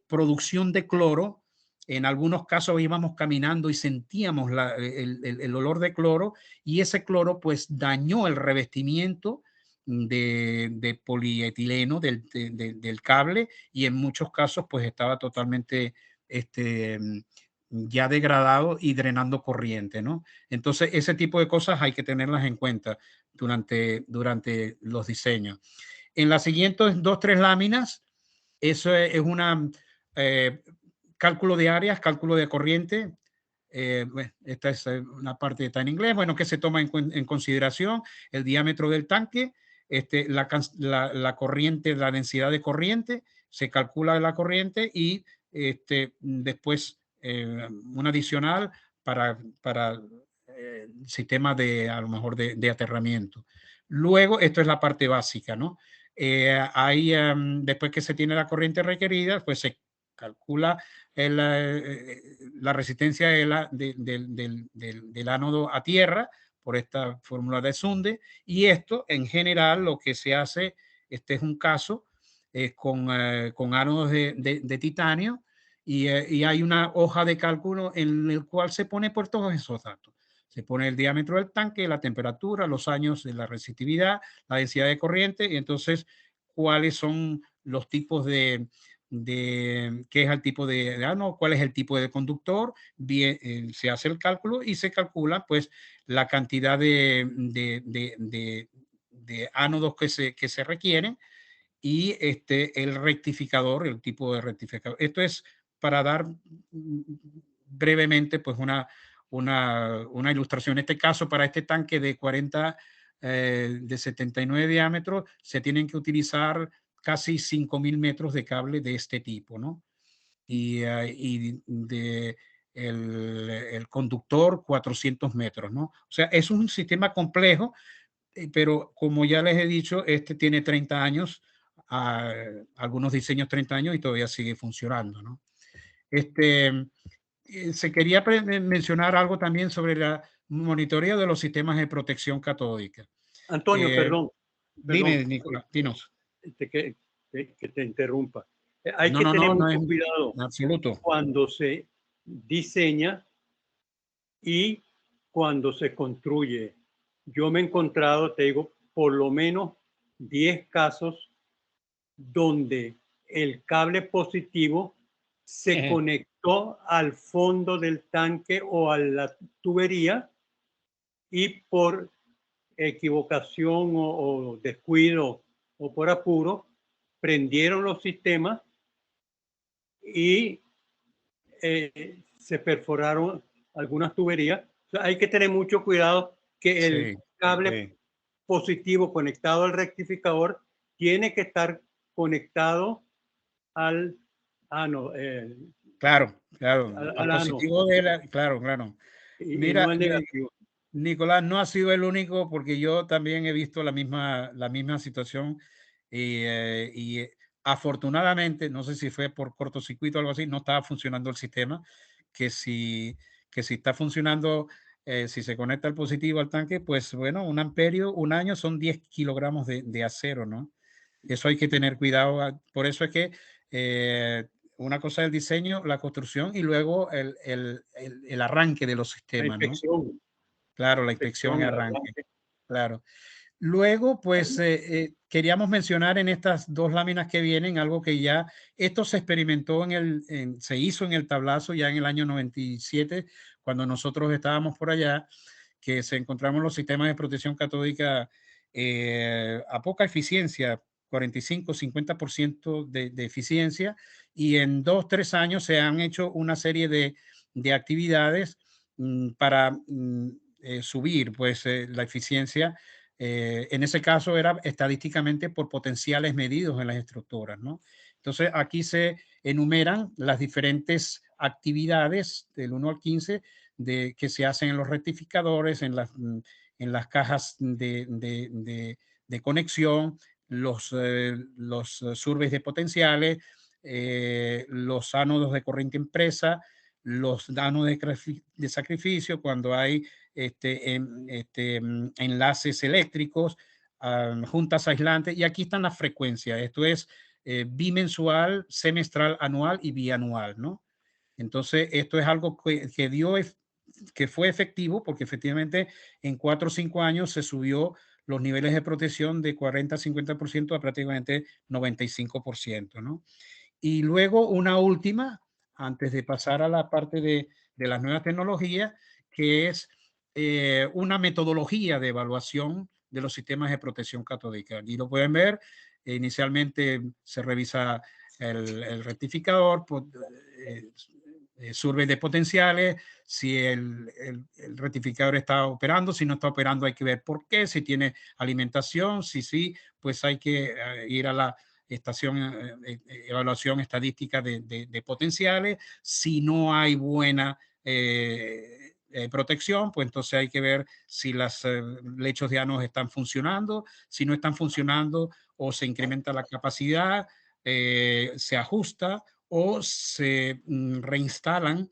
producción de cloro. En algunos casos íbamos caminando y sentíamos el olor de cloro, y ese cloro pues dañó el revestimiento de polietileno del cable, y en muchos casos pues estaba totalmente ya degradado y drenando corriente, ¿no? Entonces ese tipo de cosas hay que tenerlas en cuenta durante los diseños. En las siguientes 2-3 láminas, eso es una cálculo de áreas, cálculo de corriente. Bueno, esta es una parte que está en inglés. Bueno, que se toma en consideración el diámetro del tanque, la corriente, la densidad de corriente, se calcula la corriente, y después un adicional para sistemas a lo mejor de aterramiento. Luego, esto es la parte básica, ¿no? Después que se tiene la corriente requerida, pues se calcula la resistencia del ánodo a tierra por esta fórmula de Sunde, y esto en general lo que se hace, este es un caso con ánodos de titanio, y hay una hoja de cálculo en el cual se pone por todos esos datos. Se pone el diámetro del tanque, la temperatura, los años de la resistividad, la densidad de corriente, y entonces cuáles son los tipos qué es el tipo de ánodo, cuál es el tipo de conductor. Bien, se hace el cálculo y se calcula pues la cantidad de ánodos que se requieren, y el rectificador, el tipo de rectificador. Esto es para dar brevemente pues una ilustración. En este caso, para este tanque de 79 diámetros, se tienen que utilizar casi 5.000 metros de cable de este tipo, ¿no? Y el conductor 400 metros, ¿no? O sea, es un sistema complejo, pero como ya les he dicho, este tiene 30 años, algunos diseños 30 años y todavía sigue funcionando, ¿no? Se quería mencionar algo también sobre la monitoreo de los sistemas de protección catódica.
Antonio, perdón.
Dime, Nicolás, dinos.
Que te interrumpa. Hay que tener mucho cuidado
absoluto
cuando se diseña y cuando se construye. Yo me he encontrado, te digo, por lo menos 10 casos donde el cable positivo se conectó al fondo del tanque o a la tubería y por equivocación o descuido o por apuro prendieron los sistemas y se perforaron algunas tuberías. O sea, hay que tener mucho cuidado que el cable positivo conectado al rectificador tiene que estar conectado al ano.
Claro, al positivo de la, claro. Mira, no Nicolás, no ha sido el único, porque yo también he visto la misma situación y afortunadamente, no sé si fue por cortocircuito o algo así, no estaba funcionando el sistema, que si está funcionando, si se conecta el positivo al tanque, pues bueno, un amperio, un año son 10 kilogramos de acero, ¿no? Eso hay que tener cuidado. Por eso es que una cosa es el diseño, la construcción y luego el arranque de los sistemas,
la inspección,
¿no? Claro, la inspección y arranque. Claro. Luego, pues, queríamos mencionar en estas dos láminas que vienen algo que ya, esto se experimentó se hizo en el tablazo ya en el año 97, cuando nosotros estábamos por allá, que se encontramos los sistemas de protección catódica a poca eficiencia, 45-50% de eficiencia, y en 2-3 años se han hecho una serie de actividades para subir pues la eficiencia. En ese caso era estadísticamente por potenciales medidos en las estructuras, ¿no? Entonces aquí se enumeran las diferentes actividades del 1 al 15 que se hacen en los rectificadores, en las cajas de conexión, los surveys de potenciales, los ánodos de corriente impresa, los ánodos de sacrificio, cuando hay enlaces eléctricos, juntas aislantes, y aquí están las frecuencias. Esto es bimensual, semestral, anual y bianual, ¿no? Entonces, esto es algo que fue efectivo, porque efectivamente en 4 o 5 años se subió los niveles de protección de 40-50% a prácticamente 95%, ¿no? Y luego una última, antes de pasar a la parte de las nuevas tecnologías, que es una metodología de evaluación de los sistemas de protección catódica. Aquí lo pueden ver, inicialmente se revisa el rectificador, survey de potenciales, si el rectificador está operando, si no está operando hay que ver por qué, si tiene alimentación, si sí, pues hay que ir a la evaluación estadística de potenciales. Si no hay buena protección, pues entonces hay que ver si las lechos de ánodos están funcionando, si no están funcionando o se incrementa la capacidad, se ajusta o se reinstalan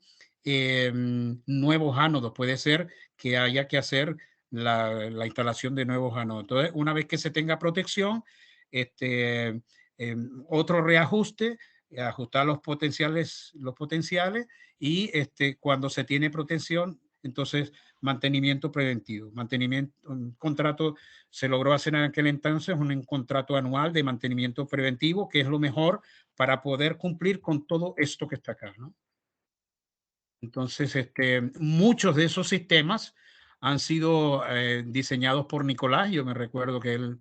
nuevos ánodos. Puede ser que haya que hacer la instalación de nuevos ánodos. Entonces, una vez que se tenga protección, otro reajuste, ajustar los potenciales y cuando se tiene protección, entonces mantenimiento preventivo. Un contrato se logró hacer en aquel entonces, un contrato anual de mantenimiento preventivo, que es lo mejor para poder cumplir con todo esto que está acá, ¿no? Entonces, muchos de esos sistemas han sido diseñados por Nicolás. Yo me recuerdo que él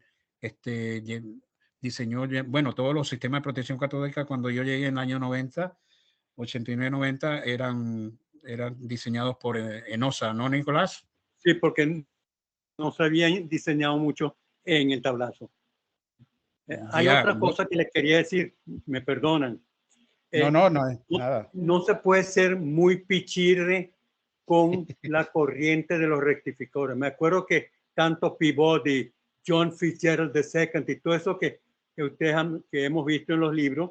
diseñó, bueno, todos los sistemas de protección catódica cuando yo llegué en el año 90, 89-90, eran diseñados por ENOSA, ¿no, Nicolás?
Sí, porque no se habían diseñado mucho en el tablazo. Hay otra cosa que les quería decir, me perdonan.
No es nada.
No se puede ser muy pichirre con la corriente de los rectificadores. Me acuerdo que tanto Peabody, John Fitzgerald II y todo eso que que hemos visto en los libros,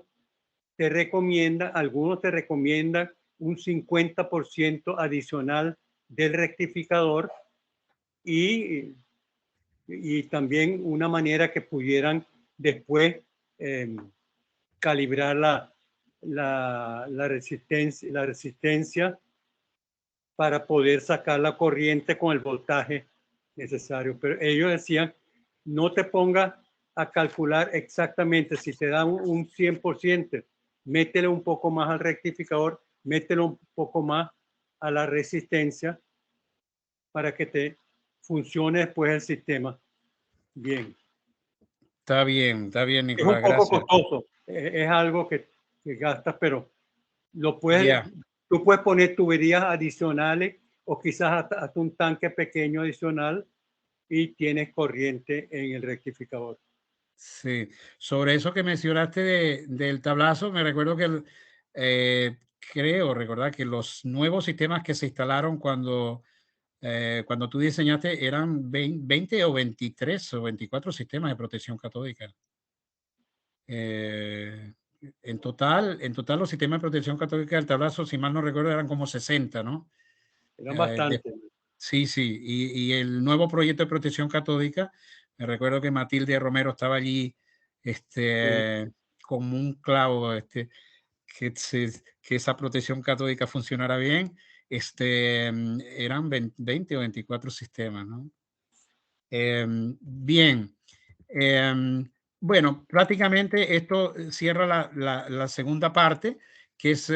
algunos te recomiendan un 50% adicional del rectificador y también una manera que pudieran después calibrar la resistencia para poder sacar la corriente con el voltaje necesario. Pero ellos decían, no te pongas a calcular exactamente. Si te dan un 100%, métele un poco más al rectificador, métele un poco más a la resistencia para que te funcione después el sistema bien.
Está bien, Nicolás.
Es un poco costoso, es algo que gastas, pero lo puedes, tú puedes poner tuberías adicionales o quizás hasta un tanque pequeño adicional y tienes corriente en el rectificador.
Sí, sobre eso que mencionaste del tablazo, me recuerdo que creo recordar que los nuevos sistemas que se instalaron cuando tú diseñaste eran 20 o 23 o 24 sistemas de protección catódica. En total los sistemas de protección catódica del tablazo, si mal no recuerdo, eran como 60, ¿no?
Eran bastante.
Sí. Y el nuevo proyecto de protección catódica, me recuerdo que Matilde Romero estaba allí como un clavo, que esa protección catódica funcionara bien. Eran 20 o 24 sistemas, ¿no? Bien. Bueno, prácticamente esto cierra la segunda parte, que es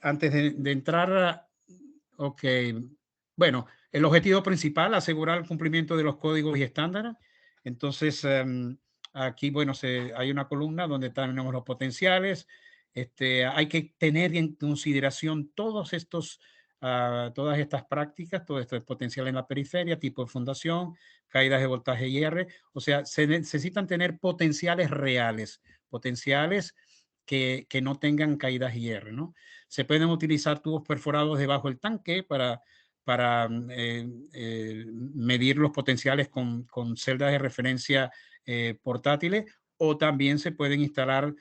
antes de entrar. Ok, bueno, el objetivo principal, asegurar el cumplimiento de los códigos y estándares. Entonces, aquí, bueno, hay una columna donde tenemos los potenciales. Hay que tener en consideración todas estas prácticas, todo esto es potencial en la periferia, tipo de fundación, caídas de voltaje IR. O sea, se necesitan tener potenciales reales, potenciales que no tengan caídas IR, ¿no? Se pueden utilizar tubos perforados debajo del tanque para medir los potenciales con celdas de referencia portátiles, o también se pueden instalar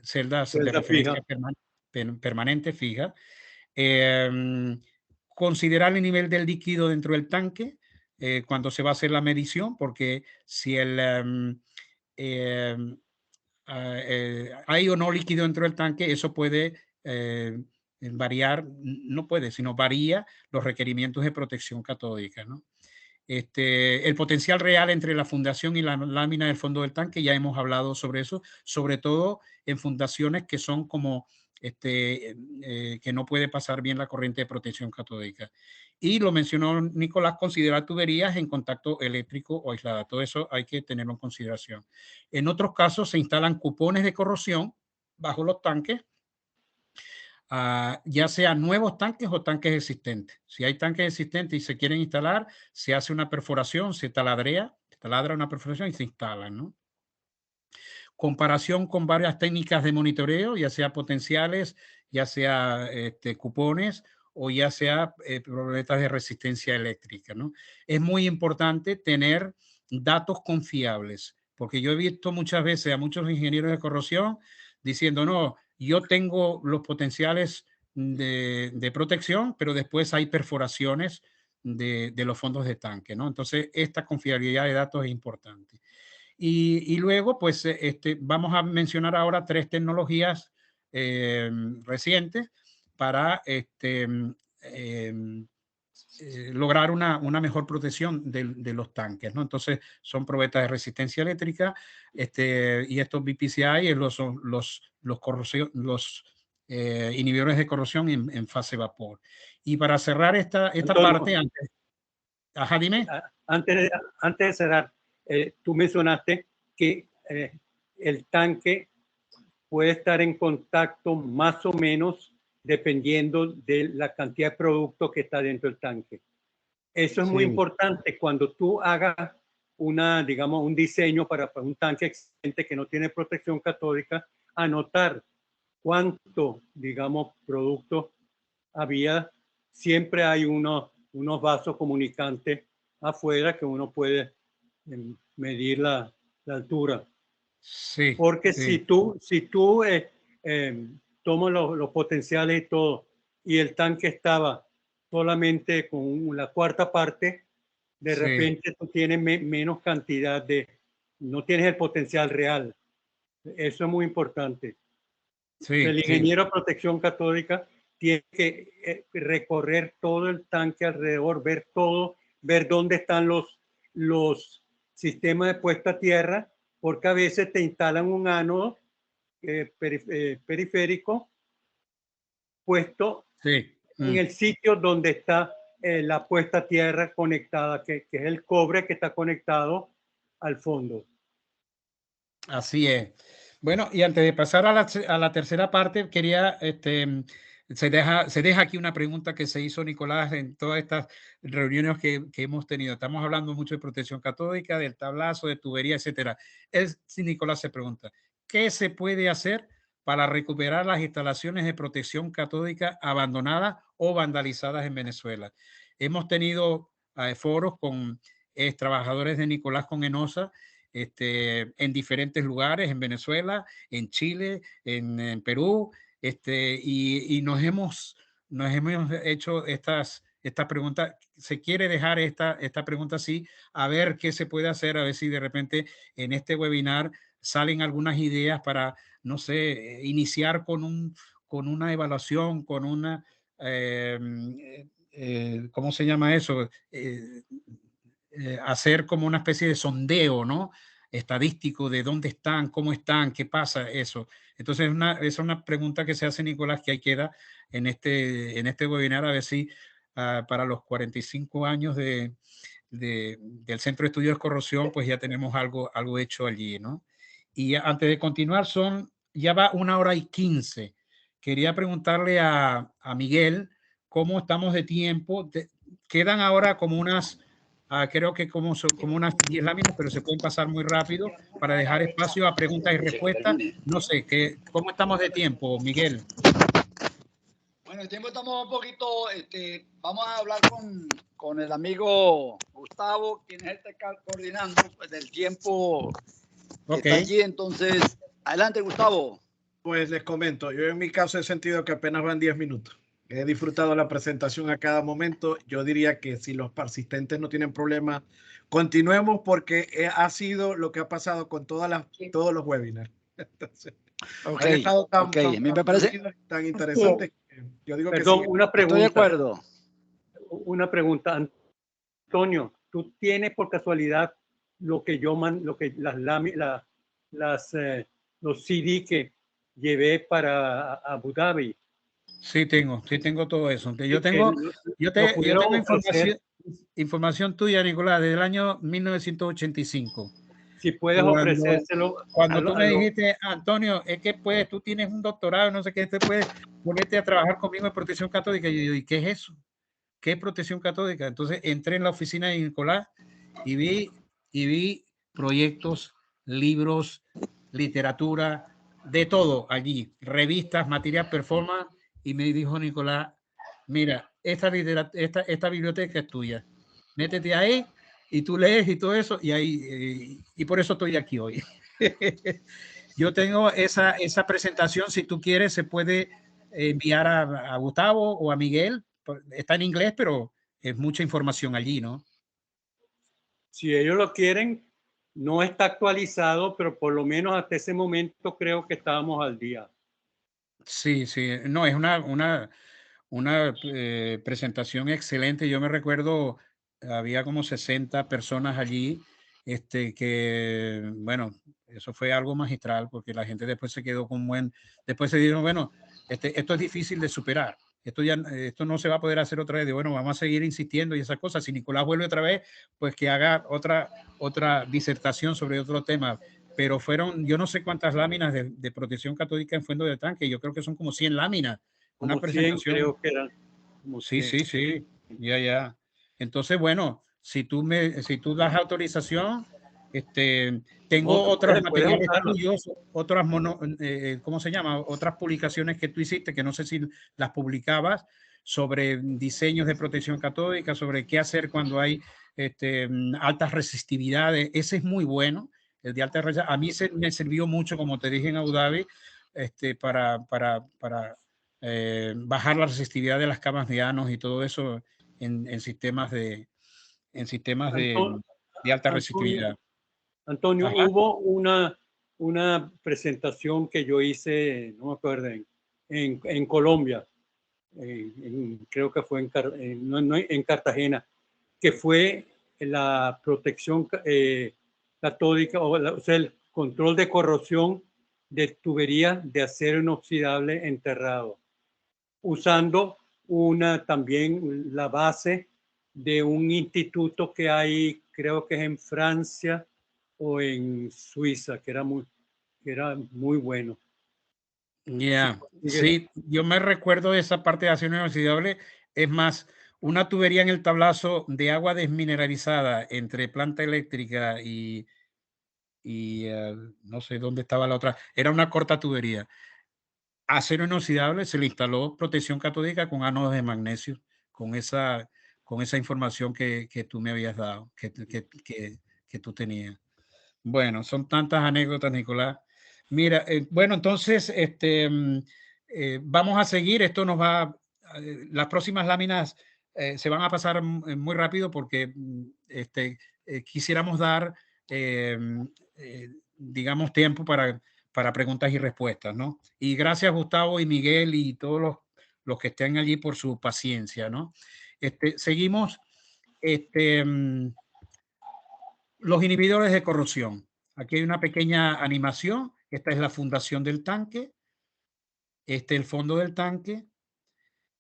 celdas de referencia permanente fija. Considerar el nivel del líquido dentro del tanque cuando se va a hacer la medición, porque si hay o no líquido dentro del tanque, eso puede variar, no puede, sino varía los requerimientos de protección catódica, ¿no? El potencial real entre la fundación y la lámina del fondo del tanque, ya hemos hablado sobre eso, sobre todo en fundaciones que son como que no puede pasar bien la corriente de protección catódica. Y lo mencionó Nicolás, considerar tuberías en contacto eléctrico o aislada. Todo eso hay que tenerlo en consideración. En otros casos se instalan cupones de corrosión bajo los tanques, ya sean nuevos tanques o tanques existentes. Si hay tanques existentes y se quieren instalar, se hace una perforación, se taladra una perforación y se instalan, ¿no? Comparación con varias técnicas de monitoreo, ya sea potenciales, ya sea cupones o ya sea probetas de resistencia eléctrica, ¿no? Es muy importante tener datos confiables, porque yo he visto muchas veces a muchos ingenieros de corrosión diciendo, no, yo tengo los potenciales de protección, pero después hay perforaciones de los fondos de tanque, ¿no? Entonces, esta confiabilidad de datos es importante. Y luego, pues, vamos a mencionar ahora 3 tecnologías recientes para lograr una mejor protección de los tanques, ¿no? Entonces, son probetas de resistencia eléctrica, y estos BPCI son los inhibidores de corrosión en fase vapor. Y para cerrar esta parte, ajá, dime.
Antes de cerrar, tú mencionaste que el tanque puede estar en contacto más o menos dependiendo de la cantidad de producto que está dentro del tanque. Eso es muy importante cuando tú hagas digamos, un diseño para un tanque existente que no tiene protección catódica, anotar cuánto, digamos, producto había. Siempre hay unos vasos comunicantes afuera que uno puede medir la altura.
Sí.
Porque
sí.
si tú tomas los potenciales y todo, y el tanque estaba solamente con la cuarta parte, de
Sí.
repente tú tienes menos cantidad no tienes el potencial real. Eso es muy importante.
Sí,
el ingeniero de protección catódica tiene que recorrer todo el tanque alrededor, ver todo, ver dónde están los sistemas de puesta a tierra, porque a veces te instalan un ánodo periférico puesto en el sitio donde está la puesta a tierra conectada, que es el cobre que está conectado al fondo.
Así es. Bueno, y antes de pasar a la tercera parte, quería, se deja aquí una pregunta que se hizo Nicolás en todas estas reuniones que hemos tenido. Estamos hablando mucho de protección catódica, del tablazo, de tubería, etcétera. Si Nicolás se pregunta, ¿qué se puede hacer para recuperar las instalaciones de protección catódica abandonadas o vandalizadas en Venezuela? Hemos tenido foros con trabajadores de Nicolás con Enosa, en diferentes lugares, en Venezuela, en Chile, en Perú, y nos hemos hecho estas preguntas. Se quiere dejar esta pregunta así, a ver qué se puede hacer, a ver si de repente en este webinar salen algunas ideas para, no sé, iniciar con una evaluación, con una, ¿cómo se llama eso? Hacer como una especie de sondeo, ¿no? Estadístico de dónde están, cómo están, qué pasa, eso. Entonces, es una pregunta que se hace, Nicolás, que ahí queda en este webinar, a ver si para los 45 años del Centro de Estudios de Corrosión, pues ya tenemos algo hecho allí, ¿no? Y antes de continuar, ya va 1:15. Quería preguntarle a Miguel cómo estamos de tiempo. Quedan ahora como creo que como unas 10 láminas, pero se pueden pasar muy rápido para dejar espacio a preguntas y respuestas. No sé, ¿cómo estamos de tiempo, Miguel?
Bueno, el tiempo estamos un poquito, vamos a hablar con el amigo Gustavo, quien es el que está coordinando pues, del tiempo que está allí. Entonces, adelante, Gustavo.
Pues les comento, yo en mi caso he sentido que apenas van 10 minutos. He disfrutado la presentación a cada momento. Yo diría que si los persistentes no tienen problema, continuemos porque ha sido lo que ha pasado con todos los webinars. Entonces, han estado tan
me parece
tan interesantes. Yo digo
perdón,
que sí.
Una pregunta.
Estoy de acuerdo.
Una pregunta, Antonio, ¿tú tienes por casualidad los CD que llevé para Abu Dhabi?
Sí, tengo todo eso. Yo tengo información tuya, Nicolás, del año 1985.
Si puedes ofrecérselo.
Cuando tú me dijiste, Antonio, es que tú tienes un doctorado, no sé qué, te puedes ponerte a trabajar conmigo en protección catódica. Y yo digo, ¿y qué es eso? ¿Qué es protección catódica? Entonces entré en la oficina de Nicolás y vi proyectos, libros, literatura, de todo allí, revistas, material, performance. Y me dijo Nicolás, mira, esta biblioteca es tuya. Métete ahí y tú lees y todo eso. Y por eso estoy aquí hoy. Yo tengo esa presentación. Si tú quieres, se puede enviar a Gustavo o a Miguel. Está en inglés, pero es mucha información allí, ¿no?
Si ellos lo quieren, no está actualizado, pero por lo menos hasta ese momento creo que estábamos al día.
Sí, no, es una presentación excelente. Yo me recuerdo, había como 60 personas allí, que, bueno, eso fue algo magistral, porque la gente después se quedó después se dijo, bueno, esto es difícil de superar. Esto no se va a poder hacer otra vez. De, bueno, vamos a seguir insistiendo y esas cosas. Si Nicolás vuelve otra vez, pues que haga otra disertación sobre otro tema. Pero fueron, yo no sé cuántas láminas de protección catódica en fondo de tanque. Yo creo que son como 100 láminas. Una presentación.
100, creo que eran.
Sí. Ya. Entonces, bueno, si tú das autorización, tengo otros materiales tuyos, otras ¿cómo se llama? Otras publicaciones que tú hiciste, que no sé si las publicabas, sobre diseños de protección catódica, sobre qué hacer cuando hay altas resistividades. Ese es muy bueno, el de alta resistividad. A mí me sirvió mucho, como te dije en Abu Dhabi, para bajar la resistividad de las camas de Anos y todo eso en sistemas de alta resistividad.
Antonio,
Ajá.
hubo una presentación que yo hice, no me acuerdo, en Colombia, creo que fue en Cartagena, que fue la protección catódica, o sea, el control de corrosión de tuberías de acero inoxidable enterrado, usando también la base de un instituto que hay, creo que es en Francia o en Suiza, que era muy bueno.
Ya, sí, yo me recuerdo de esa parte de acero inoxidable. Es más, una tubería en el tablazo de agua desmineralizada entre planta eléctrica y no sé dónde estaba la otra. Era una corta tubería. Acero inoxidable, se le instaló protección catódica con ánodos de magnesio, con esa información que tú me habías dado, que tú tenías. Bueno, son tantas anécdotas, Nicolás. Mira, bueno, entonces vamos a seguir. Esto nos va, las próximas láminas se van a pasar muy rápido porque quisiéramos dar, digamos, tiempo para preguntas y respuestas, ¿no? Y gracias, Gustavo y Miguel y todos los que estén allí por su paciencia, ¿no? Seguimos. Los inhibidores de corrosión. Aquí hay una pequeña animación. Esta es la fundación del tanque. Este es el fondo del tanque.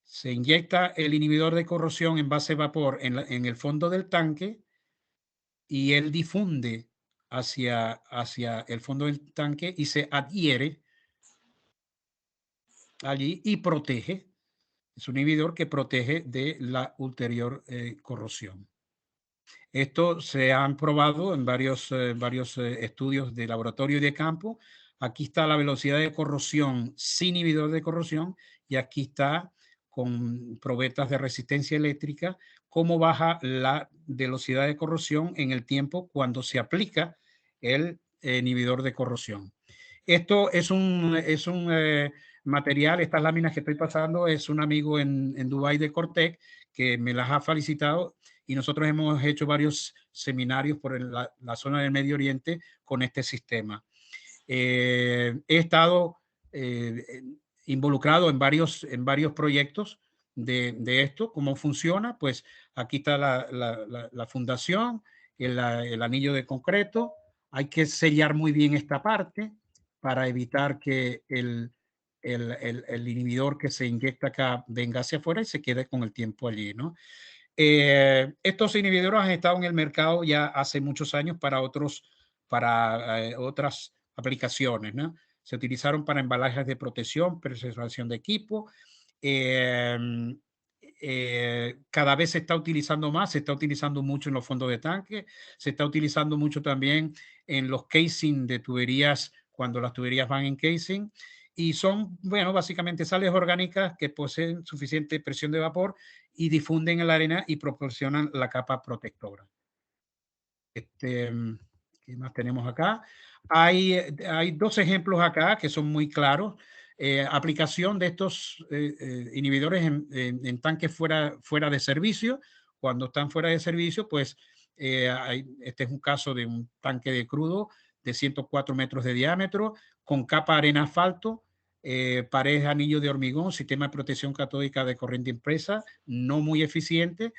Se inyecta el inhibidor de corrosión en base de vapor en el fondo del tanque y él difunde hacia el fondo del tanque y se adhiere allí y protege. Es un inhibidor que protege de la ulterior corrosión. Esto se han probado en varios estudios de laboratorio y de campo. Aquí está la velocidad de corrosión sin inhibidor de corrosión y aquí está con probetas de resistencia eléctrica cómo baja la velocidad de corrosión en el tiempo cuando se aplica el inhibidor de corrosión. Esto es un material, estas láminas que estoy pasando, es un amigo en Dubái de Cortec que me las ha felicitado y nosotros hemos hecho varios seminarios por la zona del Medio Oriente con este sistema. He estado involucrado en varios proyectos de esto. ¿Cómo funciona? Pues aquí está la fundación, el anillo de concreto. Hay que sellar muy bien esta parte para evitar que el inhibidor que se inyecta acá venga hacia afuera y se quede con el tiempo allí, ¿no? Estos inhibidores han estado en el mercado ya hace muchos años para otras aplicaciones, ¿no? Se utilizaron para embalajes de protección, preservación de equipo. Cada vez se está utilizando más, se está utilizando mucho en los fondos de tanque, se está utilizando mucho también en los casing de tuberías cuando las tuberías van en casing. Y son, bueno, básicamente sales orgánicas que poseen suficiente presión de vapor y difunden en la arena y proporcionan la capa protectora. ¿Qué más tenemos acá? Hay dos ejemplos acá que son muy claros. Aplicación de estos inhibidores en tanques fuera de servicio. Cuando están fuera de servicio, pues este es un caso de un tanque de crudo de 104 metros de diámetro con capa arena asfalto, paredes anillo de hormigón, sistema de protección catódica de corriente impresa, no muy eficiente.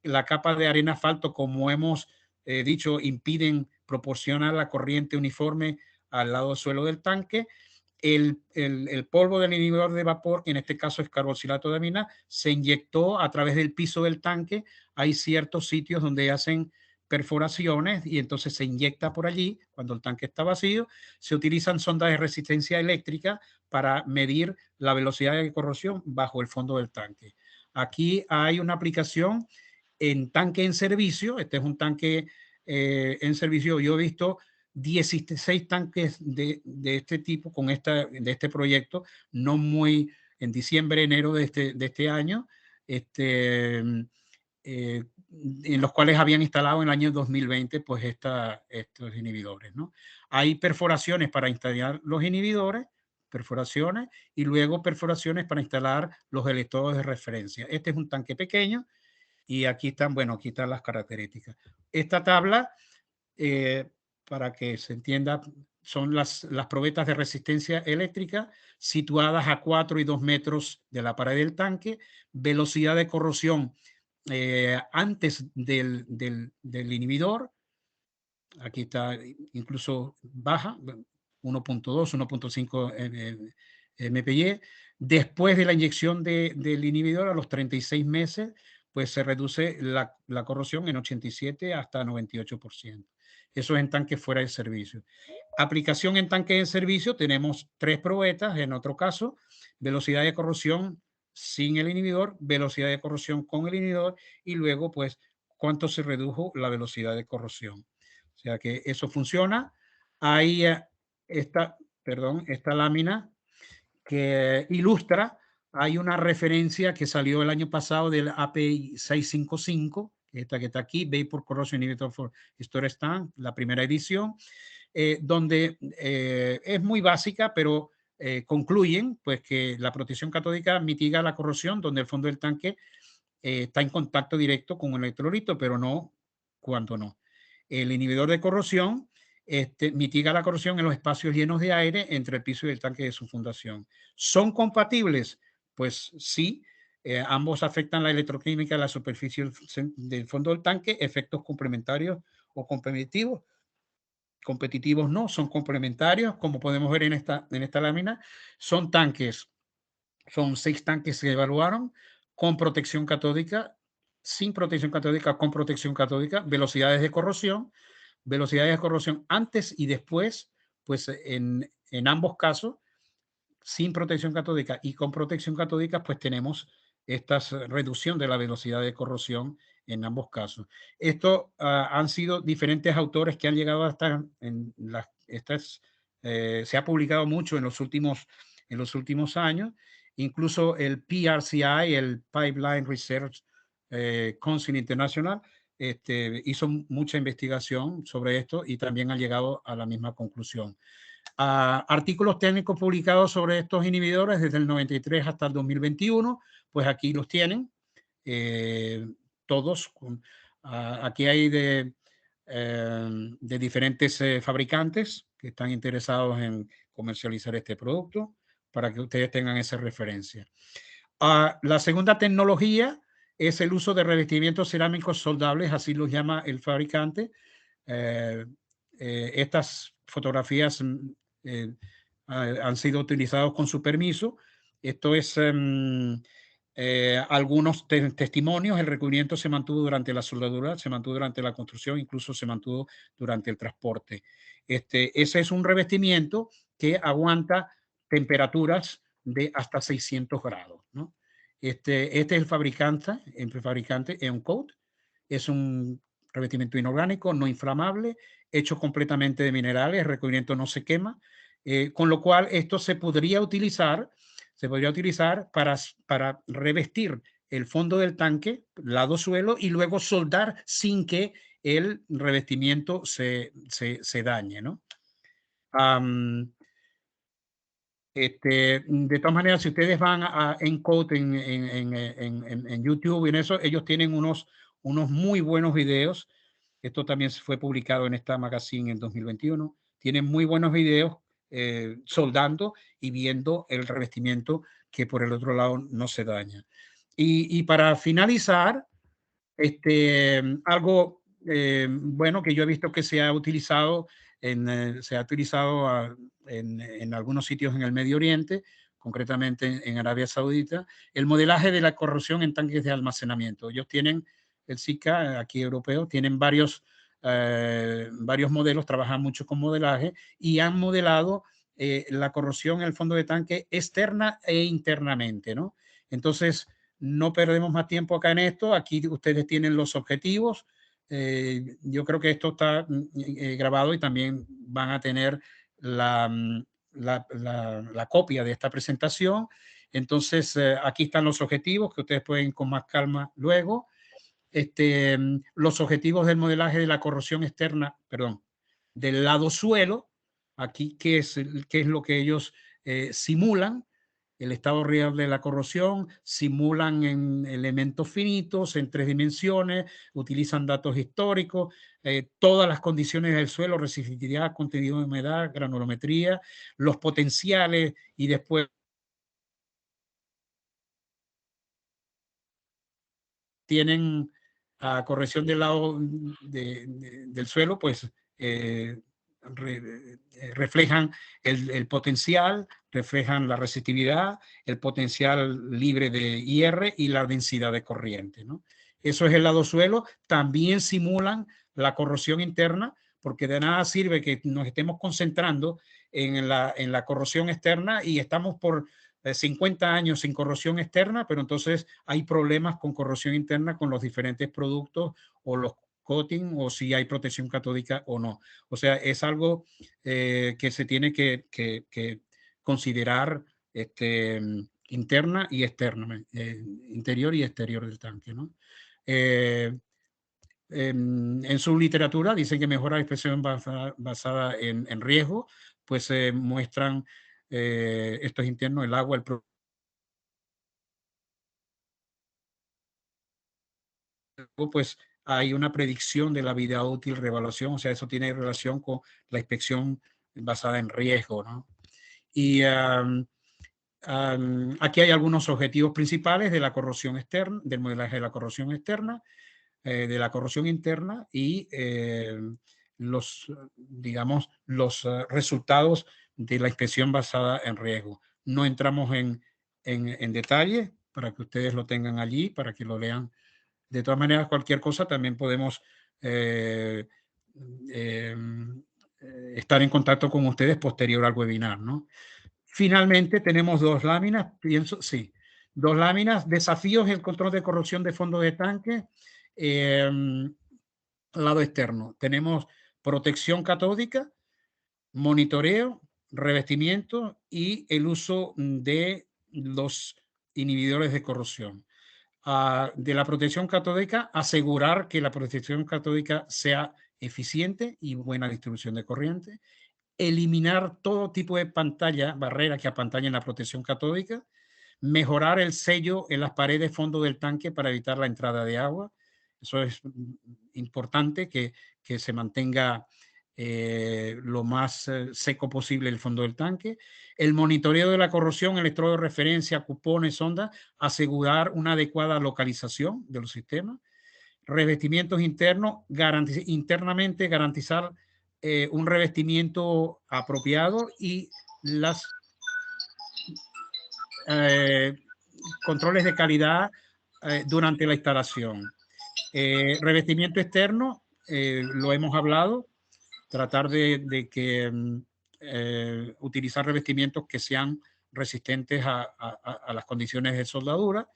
La capa de arena asfalto, como hemos dicho, impiden proporcionar la corriente uniforme al lado del suelo del tanque. El polvo del inhibidor de vapor, que en este caso es carboxilato de amina, se inyectó a través del piso del tanque. Hay ciertos sitios donde hacen perforaciones y entonces se inyecta por allí cuando el tanque está vacío. Se utilizan sondas de resistencia eléctrica para medir la velocidad de corrosión bajo el fondo del tanque. Aquí hay una aplicación en tanque en servicio. Este es un tanque en servicio. Yo he visto 16 tanques de este tipo de este proyecto, no muy en diciembre, enero de este año, en los cuales habían instalado en el año 2020 pues estos inhibidores, ¿no? Hay perforaciones para instalar los inhibidores, perforaciones, y luego perforaciones para instalar los electrodos de referencia. Este es un tanque pequeño y aquí están, bueno, aquí están las características. Esta tabla, para que se entienda, son las probetas de resistencia eléctrica situadas a 4 y 2 metros de la pared del tanque, velocidad de corrosión antes del inhibidor. Aquí está incluso baja, 1.2, 1.5 mpy. Después de la inyección del inhibidor a los 36 meses, pues se reduce la corrosión en 87 hasta 98%. Eso es en tanques fuera de servicio. Aplicación en tanques en servicio, tenemos 3 probetas, en otro caso, velocidad de corrosión sin el inhibidor, velocidad de corrosión con el inhibidor, y luego, pues, cuánto se redujo la velocidad de corrosión. O sea que eso funciona. Hay esta lámina que ilustra, hay una referencia que salió el año pasado del API 655, esta que está aquí, Vapor Corrosion Inhibitor for Storage Tank, la primera edición, donde es muy básica, pero concluyen pues que la protección catódica mitiga la corrosión donde el fondo del tanque está en contacto directo con un electrolito, pero no cuando no. El inhibidor de corrosión mitiga la corrosión en los espacios llenos de aire entre el piso y el tanque de su fundación. ¿Son compatibles? Pues sí. Ambos afectan la electroquímica de la superficie del fondo del tanque. Efectos complementarios o competitivos. Competitivos no, son complementarios, como podemos ver en esta lámina. Son tanques, son 6 tanques que se evaluaron con protección catódica, sin protección catódica, con protección catódica, velocidades de corrosión antes y después, pues en ambos casos, sin protección catódica y con protección catódica, pues tenemos esta reducción de la velocidad de corrosión en ambos casos. Esto han sido diferentes autores que han llegado hasta se ha publicado mucho en los últimos años. Incluso el PRCI, el Pipeline Research Council International, hizo mucha investigación sobre esto y también ha llegado a la misma conclusión. Artículos técnicos publicados sobre estos inhibidores desde el 93 hasta el 2021, pues aquí los tienen todos. Aquí hay de diferentes fabricantes que están interesados en comercializar este producto para que ustedes tengan esa referencia. La segunda tecnología es el uso de revestimientos cerámicos soldables, así los llama el fabricante. Estas fotografías han sido utilizados con su permiso. Esto es algunos testimonios. El recubrimiento se mantuvo durante la soldadura, se mantuvo durante la construcción, incluso se mantuvo durante el transporte. Ese es un revestimiento que aguanta temperaturas de hasta 600 grados, ¿no? Este es el fabricante EonCoat. Es un revestimiento inorgánico, no inflamable, hecho completamente de minerales. El recubrimiento no se quema, con lo cual esto se podría utilizar para revestir el fondo del tanque, lado suelo, y luego soldar sin que el revestimiento se dañe, ¿no? De todas maneras, si ustedes van a EonCoat en YouTube y en eso, ellos tienen unos muy buenos videos. Esto también fue publicado en esta magazine en 2021. Tienen muy buenos videos soldando y viendo el revestimiento que por el otro lado no se daña. Y para finalizar, algo bueno que yo he visto que se ha utilizado en algunos sitios en el Medio Oriente, concretamente en Arabia Saudita, el modelaje de la corrosión en tanques de almacenamiento. Ellos tienen, el SICA aquí europeo, tienen varios modelos, trabajan mucho con modelaje y han modelado la corrosión en el fondo de tanque externa e internamente, ¿no? Entonces, no perdemos más tiempo acá en esto. Aquí ustedes tienen los objetivos. Yo creo que esto está grabado y también van a tener la copia de esta presentación. Entonces, aquí están los objetivos que ustedes pueden con más calma luego. Los objetivos del modelaje de la corrosión externa, perdón, del lado suelo, aquí qué es lo que ellos simulan, el estado real de la corrosión, simulan en elementos finitos, en 3 dimensiones, utilizan datos históricos, todas las condiciones del suelo, resistividad, contenido de humedad, granulometría, los potenciales y después tienen a corrección del lado del suelo, pues reflejan el potencial, reflejan la resistividad, el potencial libre de IR y la densidad de corriente, ¿no? Eso es el lado suelo. También simulan la corrosión interna, porque de nada sirve que nos estemos concentrando en la corrosión externa y estamos por 50 años sin corrosión externa, pero entonces hay problemas con corrosión interna con los diferentes productos o los coating o si hay protección catódica o no. O sea, es algo que se tiene que considerar interna y externa, interior y exterior del tanque, ¿no? En su literatura dicen que mejora la expresión basada en riesgo, pues muestran estos internos, el agua, el pues hay una predicción de la vida útil, reevaluación, o sea, eso tiene relación con la inspección basada en riesgo, ¿no? Y aquí hay algunos objetivos principales de la corrosión externa, del modelaje de la corrosión externa, de la corrosión interna y digamos, los resultados de la inspección basada en riesgo. No entramos en detalle para que ustedes lo tengan allí, para que lo lean. De todas maneras, cualquier cosa también podemos estar en contacto con ustedes posterior al webinar, ¿no? Finalmente, tenemos 2 láminas, pienso, sí, 2 láminas, desafíos en el control de corrosión de fondo de tanque. Lado externo, tenemos protección catódica, monitoreo, revestimiento y el uso de los inhibidores de corrosión. De la protección catódica, asegurar que la protección catódica sea eficiente y buena distribución de corriente, eliminar todo tipo de pantalla, barrera que apantallen la protección catódica, mejorar el sello en las paredes de fondo del tanque para evitar la entrada de agua. Eso es importante, que se mantenga lo más seco posible el fondo del tanque. El monitoreo de la corrosión, electrodo de referencia, cupones, sondas, asegurar una adecuada localización de los sistemas. Revestimientos internos, internamente garantizar un revestimiento apropiado y las controles de calidad durante la instalación. Revestimiento externo, lo hemos hablado, tratar de que utilizar revestimientos que sean resistentes a las condiciones de soldadura.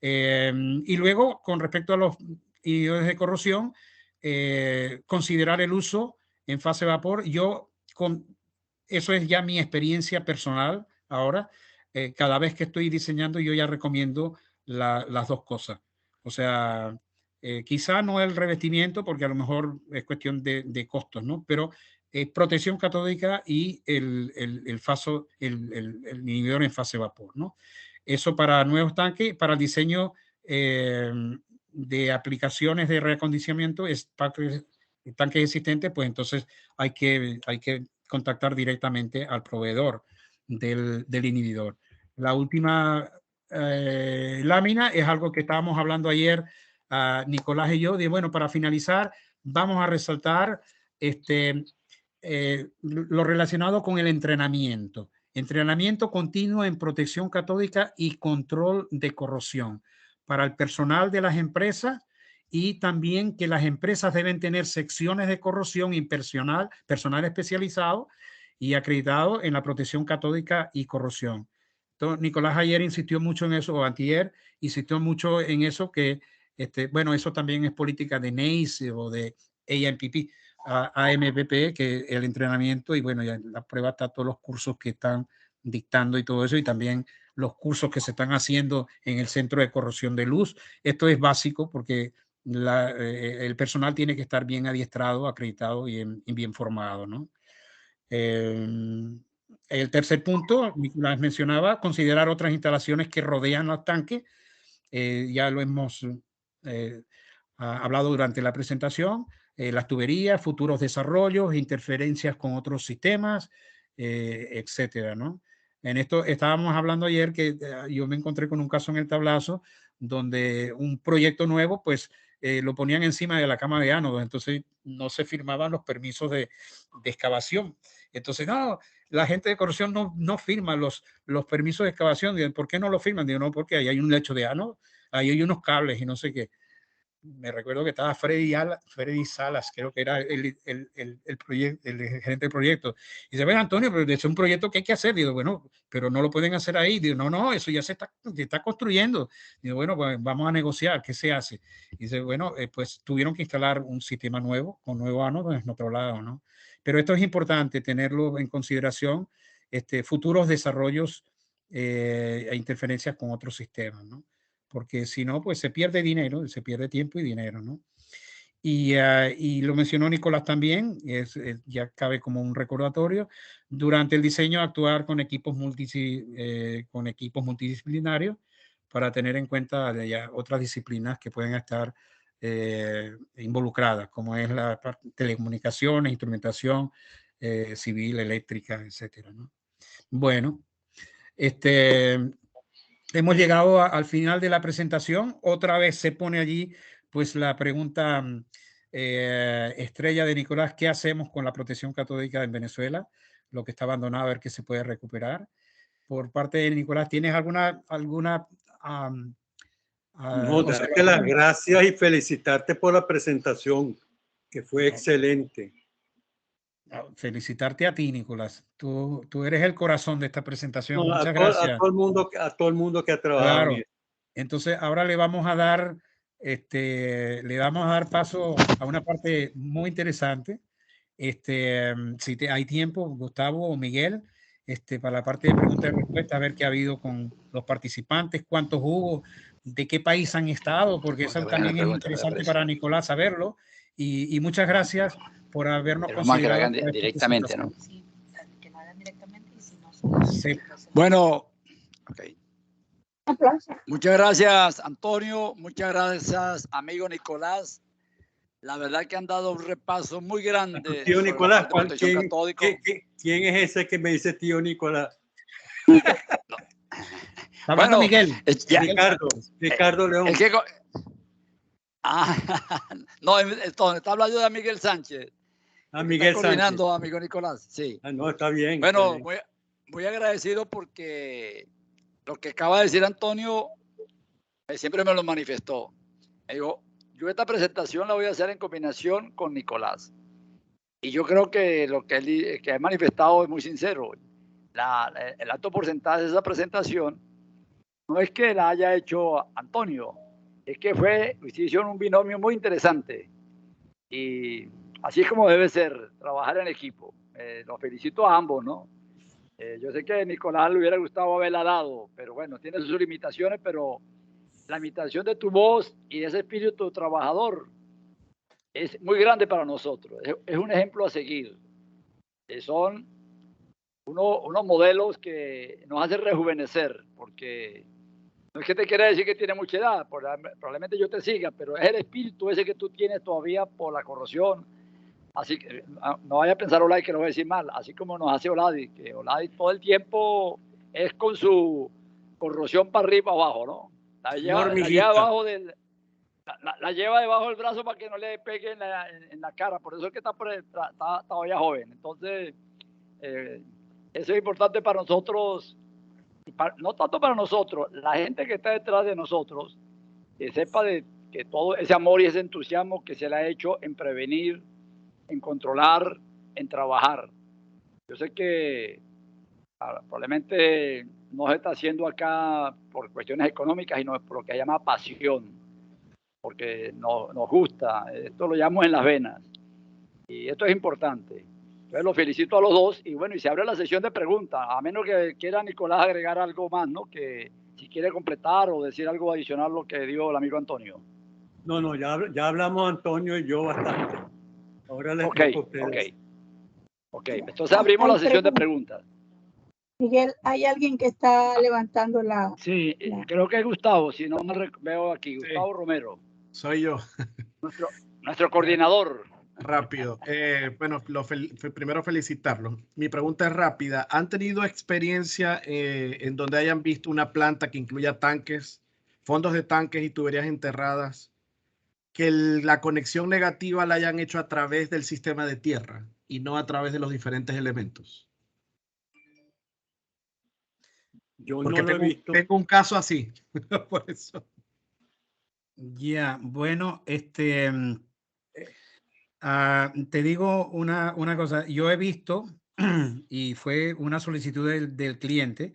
Y luego, con respecto a los inhibidores de corrosión, considerar el uso en fase vapor. Eso es ya mi experiencia personal ahora. Cada vez que estoy diseñando, yo ya recomiendo las 2 cosas. O sea, quizá no el revestimiento, porque a lo mejor es cuestión de costos, ¿no? Pero protección catódica y el inhibidor en fase vapor, ¿no? Eso para nuevos tanques. Para el diseño de aplicaciones de reacondicionamiento, tanques existentes, pues entonces hay que contactar directamente al proveedor del inhibidor. La última lámina es algo que estábamos hablando ayer, Nicolás y yo, de bueno, para finalizar, vamos a resaltar lo relacionado con el entrenamiento. Entrenamiento continuo en protección catódica y control de corrosión para el personal de las empresas, y también que las empresas deben tener secciones de corrosión y personal especializado y acreditado en la protección catódica y corrosión. Nicolás ayer insistió mucho en eso, o antier, insistió mucho en eso, que, bueno, eso también es política de NACE o de AMPP, que el entrenamiento, y bueno, ya la prueba está todos los cursos que están dictando y todo eso, y también los cursos que se están haciendo en el Centro de Corrosión de Luz. Esto es básico porque el personal tiene que estar bien adiestrado, acreditado y bien formado, ¿no? El tercer punto, Nicolás mencionaba, considerar otras instalaciones que rodean los tanques. Ya lo hemos hablado durante la presentación. Las tuberías, futuros desarrollos, interferencias con otros sistemas, etcétera, ¿no? En esto estábamos hablando ayer que yo me encontré con un caso en el tablazo donde un proyecto nuevo, pues lo ponían encima de la cama de ánodos, entonces no se firmaban los permisos de excavación. Entonces, no, la gente de corrosión no firma los permisos de excavación. ¿Por qué no lo firman? Digo, no, porque ahí hay un lecho de ánodo, ahí hay unos cables y no sé qué. Me recuerdo que estaba Freddy Salas, creo que era el gerente del proyecto. Y dice, bueno, Antonio, pero es un proyecto que hay que hacer. Digo, bueno, pero no lo pueden hacer ahí. Digo, no, eso ya se está construyendo. Digo, bueno, pues vamos a negociar, ¿qué se hace? Y dice, bueno, pues tuvieron que instalar un sistema nuevo, con nuevo ánodo en otro lado, ¿no? Pero esto es importante tenerlo en consideración, futuros desarrollos e interferencias con otros sistemas, ¿no? Porque si no, pues se pierde dinero, se pierde tiempo y dinero, ¿no? Y lo mencionó Nicolás también, ya cabe como un recordatorio, durante el diseño actuar con equipos multidisciplinarios para tener en cuenta ya otras disciplinas que pueden estar involucradas, como es la telecomunicaciones, instrumentación civil, eléctrica, etcétera, ¿no? Bueno, hemos llegado al final de la presentación. Otra vez se pone allí pues la pregunta estrella de Nicolás: ¿qué hacemos con la protección catódica en Venezuela? Lo que está abandonado, a ver qué se puede recuperar. Por parte de Nicolás, ¿tienes alguna
no, darte las gracias y felicitarte por la presentación, que fue excelente.
Felicitarte a ti, Nicolás. Tú eres el corazón de esta presentación.
No,
muchas gracias.
A todo el mundo que ha trabajado.
Claro. Entonces, ahora le vamos a dar paso a una parte muy interesante. Si hay tiempo, Gustavo o Miguel, para la parte de preguntas y respuestas, a ver qué ha habido con los participantes, cuántos hubo, de qué país han estado, porque eso también es interesante para Nicolás saberlo. Y muchas gracias por habernos considerado.
Que directamente, ¿no? Sí, que lo hagan directamente y si no... Sí. Bueno, okay. Muchas gracias, Antonio. Muchas gracias, amigo Nicolás. La verdad que han dado un repaso muy grande.
Tío Nicolás, ¿quién es ese que me dice tío Nicolás?
No. Bueno, Miguel.
Ricardo León.
No, está hablando de Miguel Sánchez.
Miguel
coordinando
Sánchez.
Amigo Nicolás, sí.
No, está bien.
Bueno,
está bien.
Muy agradecido porque lo que acaba de decir Antonio siempre me lo manifestó. Me dijo, yo esta presentación la voy a hacer en combinación con Nicolás. Y yo creo que lo que él ha manifestado es muy sincero. El alto porcentaje de esa presentación no es que la haya hecho Antonio, es que hicieron un binomio muy interesante. Y así es como debe ser, trabajar en equipo. Los felicito a ambos, ¿no? Yo sé que a Nicolás le hubiera gustado haberla dado, pero bueno, tiene sus limitaciones, pero la imitación de tu voz y ese espíritu trabajador es muy grande para nosotros. Es un ejemplo a seguir. Son unos modelos que nos hacen rejuvenecer, porque no es que te quiera decir que tiene mucha edad, probablemente yo te siga, pero es el espíritu ese que tú tienes todavía por la corrosión. Así que no vaya a pensar Oladi que lo voy a decir mal, así como nos hace Oladi, que Oladi todo el tiempo es con su corrosión para arriba abajo, ¿no? La lleva debajo del brazo para que no le pegue en la cara, por eso es que está todavía joven. Entonces, eso es importante para nosotros, no tanto para nosotros, la gente que está detrás de nosotros, que sepa que todo ese amor y ese entusiasmo que se le ha hecho en prevenir, en controlar, en trabajar. Yo sé que probablemente no se está haciendo acá por cuestiones económicas, sino por lo que se llama pasión, porque nos gusta, esto lo llamamos en las venas, y esto es importante. Entonces los felicito a los dos, y bueno, y se abre la sesión de preguntas, a menos que quiera Nicolás agregar algo más, ¿no? Que si quiere completar o decir algo adicional lo que dijo el amigo Antonio.
No, ya hablamos Antonio y yo bastante. Ahora les toca a ustedes.
Ok, entonces abrimos la sesión de preguntas.
Miguel, ¿hay alguien que está levantando la...?
Sí, creo que es Gustavo, si no me veo aquí, Gustavo Romero.
Soy yo.
Nuestro coordinador.
Rápido. Bueno, primero felicitarlo. Mi pregunta es rápida. ¿Han tenido experiencia en donde hayan visto una planta que incluya tanques, fondos de tanques y tuberías enterradas, que la conexión negativa la hayan hecho a través del sistema de tierra y no a través de los diferentes elementos?
Yo
porque
no lo he visto.
Tengo un caso así. Por eso.
Ya, bueno, te digo una cosa. Yo he visto, y fue una solicitud del cliente,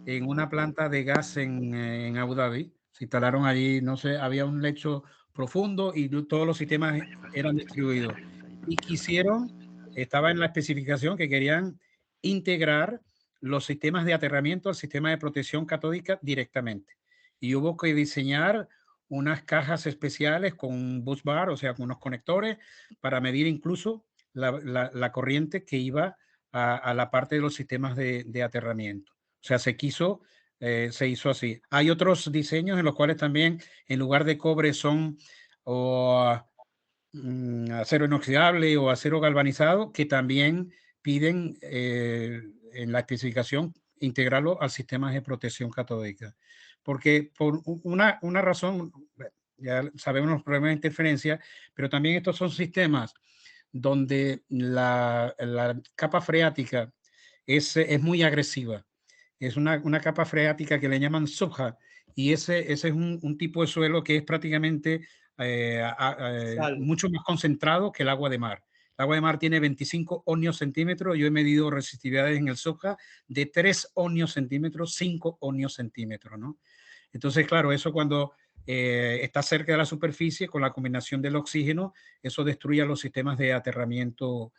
en una planta de gas en Abu Dhabi. Se instalaron allí, no sé, había un lecho profundo y todos los sistemas eran distribuidos. Y estaba en la especificación que querían integrar los sistemas de aterramiento al sistema de protección catódica directamente. Y hubo que diseñar unas cajas especiales con un bus bar, o sea, con unos conectores para medir incluso la corriente que iba a la parte de los sistemas de aterramiento. O sea, se hizo así. Hay otros diseños en los cuales también en lugar de cobre son acero inoxidable o acero galvanizado, que también piden en la especificación integrarlo al sistema de protección catódica. Porque por una razón, ya sabemos los problemas de interferencia, pero también estos son sistemas donde la capa freática es muy agresiva. Es una capa freática que le llaman subja, y ese es un tipo de suelo que es prácticamente mucho más concentrado que el agua de mar. El agua de mar tiene 25 ohmios centímetros. Yo he medido resistividades en el subja de 3 ohmios centímetros, 5 ohmios centímetros, ¿no? Entonces, claro, eso cuando está cerca de la superficie, con la combinación del oxígeno, eso destruye los sistemas de aterramiento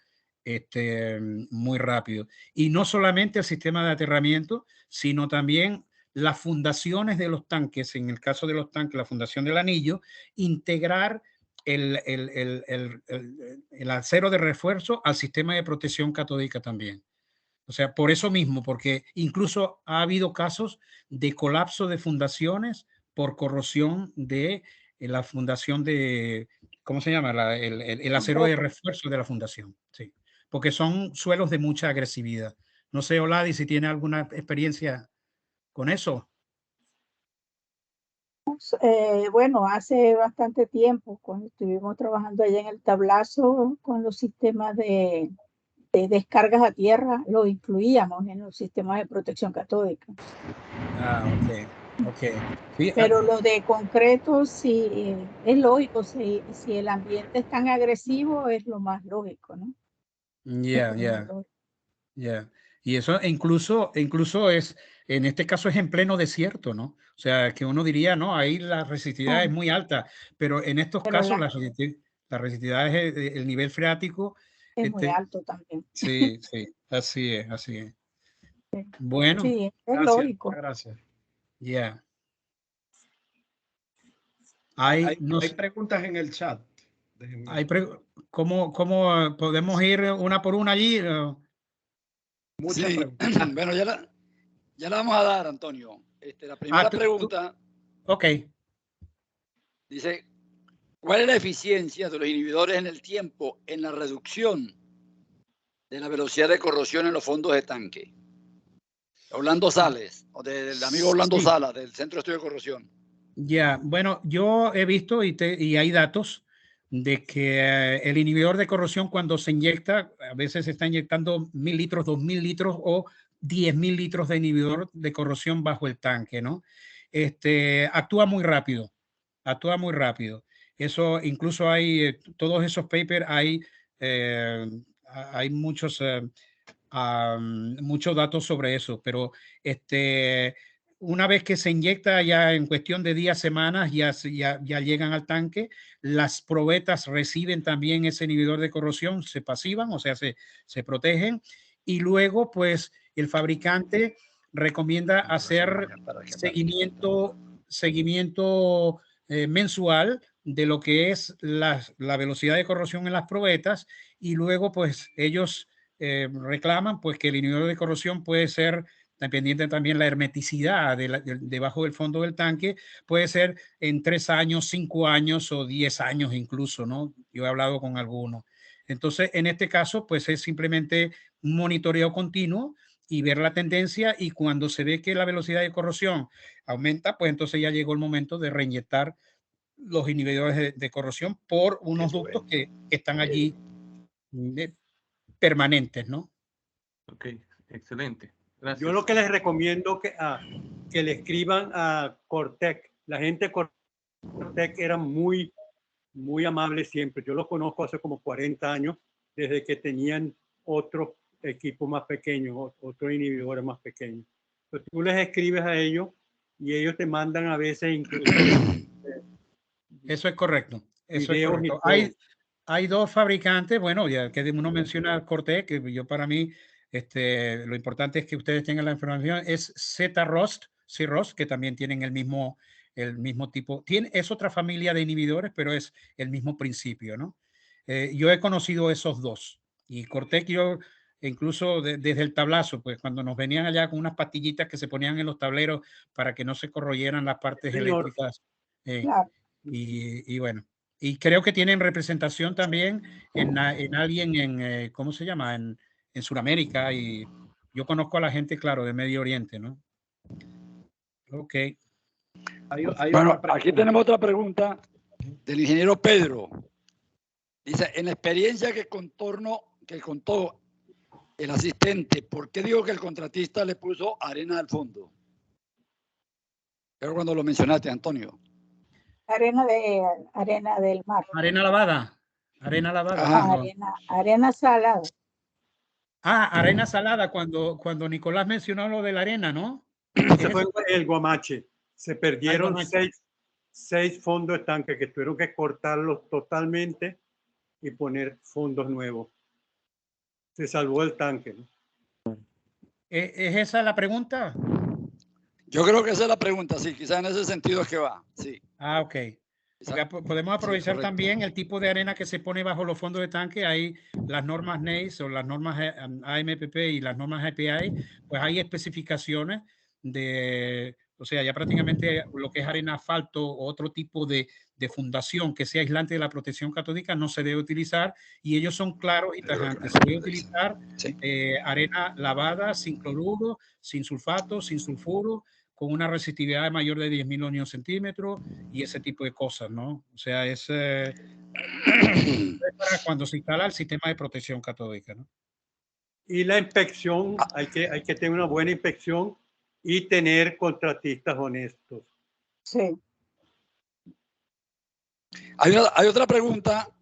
muy rápido. Y no solamente el sistema de aterramiento, sino también las fundaciones de los tanques, en el caso de los tanques, la fundación del anillo, integrar el acero de refuerzo al sistema de protección catódica también. O sea, por eso mismo, porque incluso ha habido casos de colapso de fundaciones por corrosión de la fundación de, ¿cómo se llama? El acero de refuerzo de la fundación. Sí, porque son suelos de mucha agresividad. No sé, Oladi, si tiene alguna experiencia con eso.
Bueno, hace bastante tiempo, cuando estuvimos trabajando allá en el Tablazo con los sistemas de descargas a tierra, lo incluíamos en los sistemas de protección catódica.
Sí,
pero lo de concreto sí es lógico, si el ambiente es tan agresivo es lo más lógico, ¿no?
Ya. Y eso incluso es, en este caso es en pleno desierto, ¿no? O sea, que uno diría, no, ahí la resistividad es muy alta, pero en estos casos la resistividad es el nivel freático.
Es muy alto también.
Sí, así es. Sí. Bueno.
Sí, es lógico.
Gracias.
Ya.
Hay preguntas en el chat.
¿Cómo podemos ir una por una allí?
Muchas preguntas. Bueno, ya la vamos a dar, Antonio. La primera pregunta.
Ok.
Dice, ¿cuál es la eficiencia de los inhibidores en el tiempo en la reducción de la velocidad de corrosión en los fondos de tanque? Orlando Sales, o del amigo Orlando Salas, del Centro de Estudio de Corrosión.
Ya, bueno, yo he visto y hay datos de que el inhibidor de corrosión cuando se inyecta, a veces se está inyectando 1.000 litros, 2.000 litros o 10.000 litros de inhibidor de corrosión bajo el tanque, ¿no? Actúa muy rápido. Eso, incluso hay todos esos papers, hay muchos muchos datos sobre eso, pero una vez que se inyecta, ya en cuestión de días, semanas, ya llegan al tanque. Las probetas reciben también ese inhibidor de corrosión, se pasivan, o sea, se protegen, y luego pues el fabricante recomienda hacer seguimiento mensual de lo que es la velocidad de corrosión en las probetas, y luego pues ellos reclaman pues que el inhibidor de corrosión puede ser, dependiente también la hermeticidad debajo del fondo del tanque, puede ser en 3 años, 5 años o 10 años incluso, ¿no? Yo he hablado con algunos. Entonces, en este caso, pues es simplemente un monitoreo continuo y ver la tendencia, y cuando se ve que la velocidad de corrosión aumenta, pues entonces ya llegó el momento de reinyectar los inhibidores de corrosión por unos ductos que están allí permanentes, ¿no?
Ok, excelente. Gracias.
Yo lo que les recomiendo que le escriban a Cortec. La gente de Cortec era muy amable siempre. Yo los conozco hace como 40 años, desde que tenían otros equipos más pequeños, otros inhibidores más pequeños. Entonces, tú les escribes a ellos y ellos te mandan a veces incluso
eso es correcto. Eso es correcto. Hay dos fabricantes, bueno, ya que uno menciona Cortec, que yo para mí lo importante es que ustedes tengan la información, es Z-Rost, que también tienen el mismo tipo. Es otra familia de inhibidores, pero es el mismo principio, ¿no? Yo he conocido esos dos. Y Cortec, yo incluso desde el tablazo, pues cuando nos venían allá con unas pastillitas que se ponían en los tableros para que no se corroyeran las partes eléctricas.
Claro.
Y bueno. Y creo que tienen representación también en alguien en, ¿cómo se llama? En Sudamérica, y yo conozco a la gente, claro, de Medio Oriente, ¿no? Ok.
Bueno, aquí tenemos otra pregunta del ingeniero Pedro. Dice, en la experiencia que contó el asistente, ¿por qué digo que el contratista le puso arena al fondo? Pero cuando lo mencionaste, Antonio.
Arena del mar.
Arena lavada. Arena lavada.
Arena salada.
Arena salada, cuando Nicolás mencionó lo de la arena, ¿no?
Ese fue el Guamache. Se perdieron 6 fondos de tanque que tuvieron que cortarlos totalmente y poner fondos nuevos. Se salvó el tanque, ¿no?
¿Es esa la pregunta?
Yo creo que esa es la pregunta, sí. Quizás en ese sentido es que va, sí.
Ok. Podemos aprovechar también el tipo de arena que se pone bajo los fondos de tanque. Hay las normas NACE o las normas AMPP y las normas API, pues hay especificaciones o sea, ya prácticamente lo que es arena asfalto o otro tipo de fundación que sea aislante de la protección catódica no se debe utilizar, y ellos son claros y tajantes. Se debe utilizar arena lavada, sin cloruro, sin sulfato, sin sulfuro, con una resistividad mayor de 10.000 ohmios centímetros y ese tipo de cosas, ¿no? O sea, es para cuando se instala el sistema de protección catódica, ¿no?
Y la inspección, hay que tener una buena inspección y tener contratistas honestos.
Sí.
Hay otra pregunta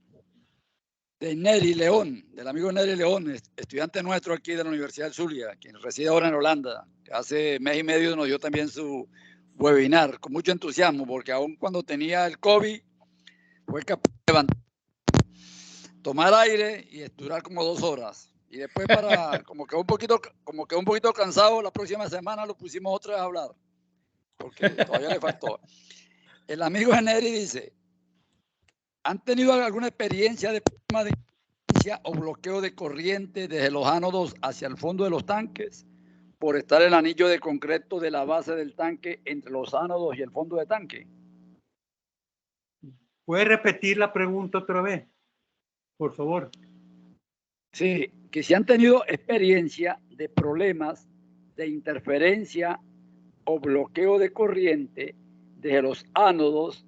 de Neri León, del amigo Neri León, estudiante nuestro aquí de la Universidad del Zulia, quien reside ahora en Holanda. Hace mes y medio nos dio también su webinar con mucho entusiasmo, porque aún cuando tenía el COVID fue capaz de levantar, tomar aire y durar como 2 horas. Y después como quedó un poquito cansado, la próxima semana lo pusimos otra vez a hablar, porque todavía le faltó. El amigo Neri dice, ¿han tenido alguna experiencia de problema de inercia o bloqueo de corriente desde los ánodos hacia el fondo de los tanques por estar el anillo de concreto de la base del tanque entre los ánodos y el fondo de tanque?
¿Puedes repetir la pregunta otra vez, por favor?
Sí, que si han tenido experiencia de problemas de interferencia o bloqueo de corriente desde los ánodos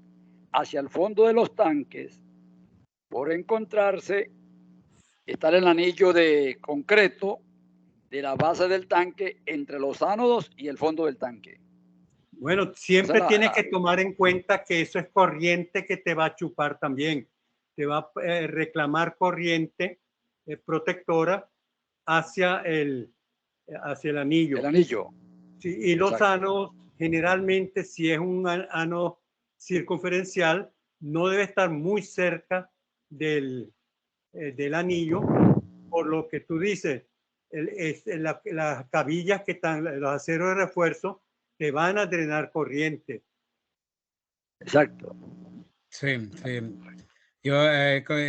hacia el fondo de los tanques por estar el anillo de concreto de la base del tanque entre los ánodos y el fondo del tanque.
Bueno, siempre tienes que tomar en cuenta que eso es corriente que te va a chupar también. Te va a reclamar corriente protectora hacia el anillo.
El anillo.
Sí, y los ánodos, generalmente, si es un ánodo circunferencial, no debe estar muy cerca del anillo, por lo que tú dices, las cabillas que están, los aceros de refuerzo, te van a drenar corriente.
Exacto.
Sí, sí. Yo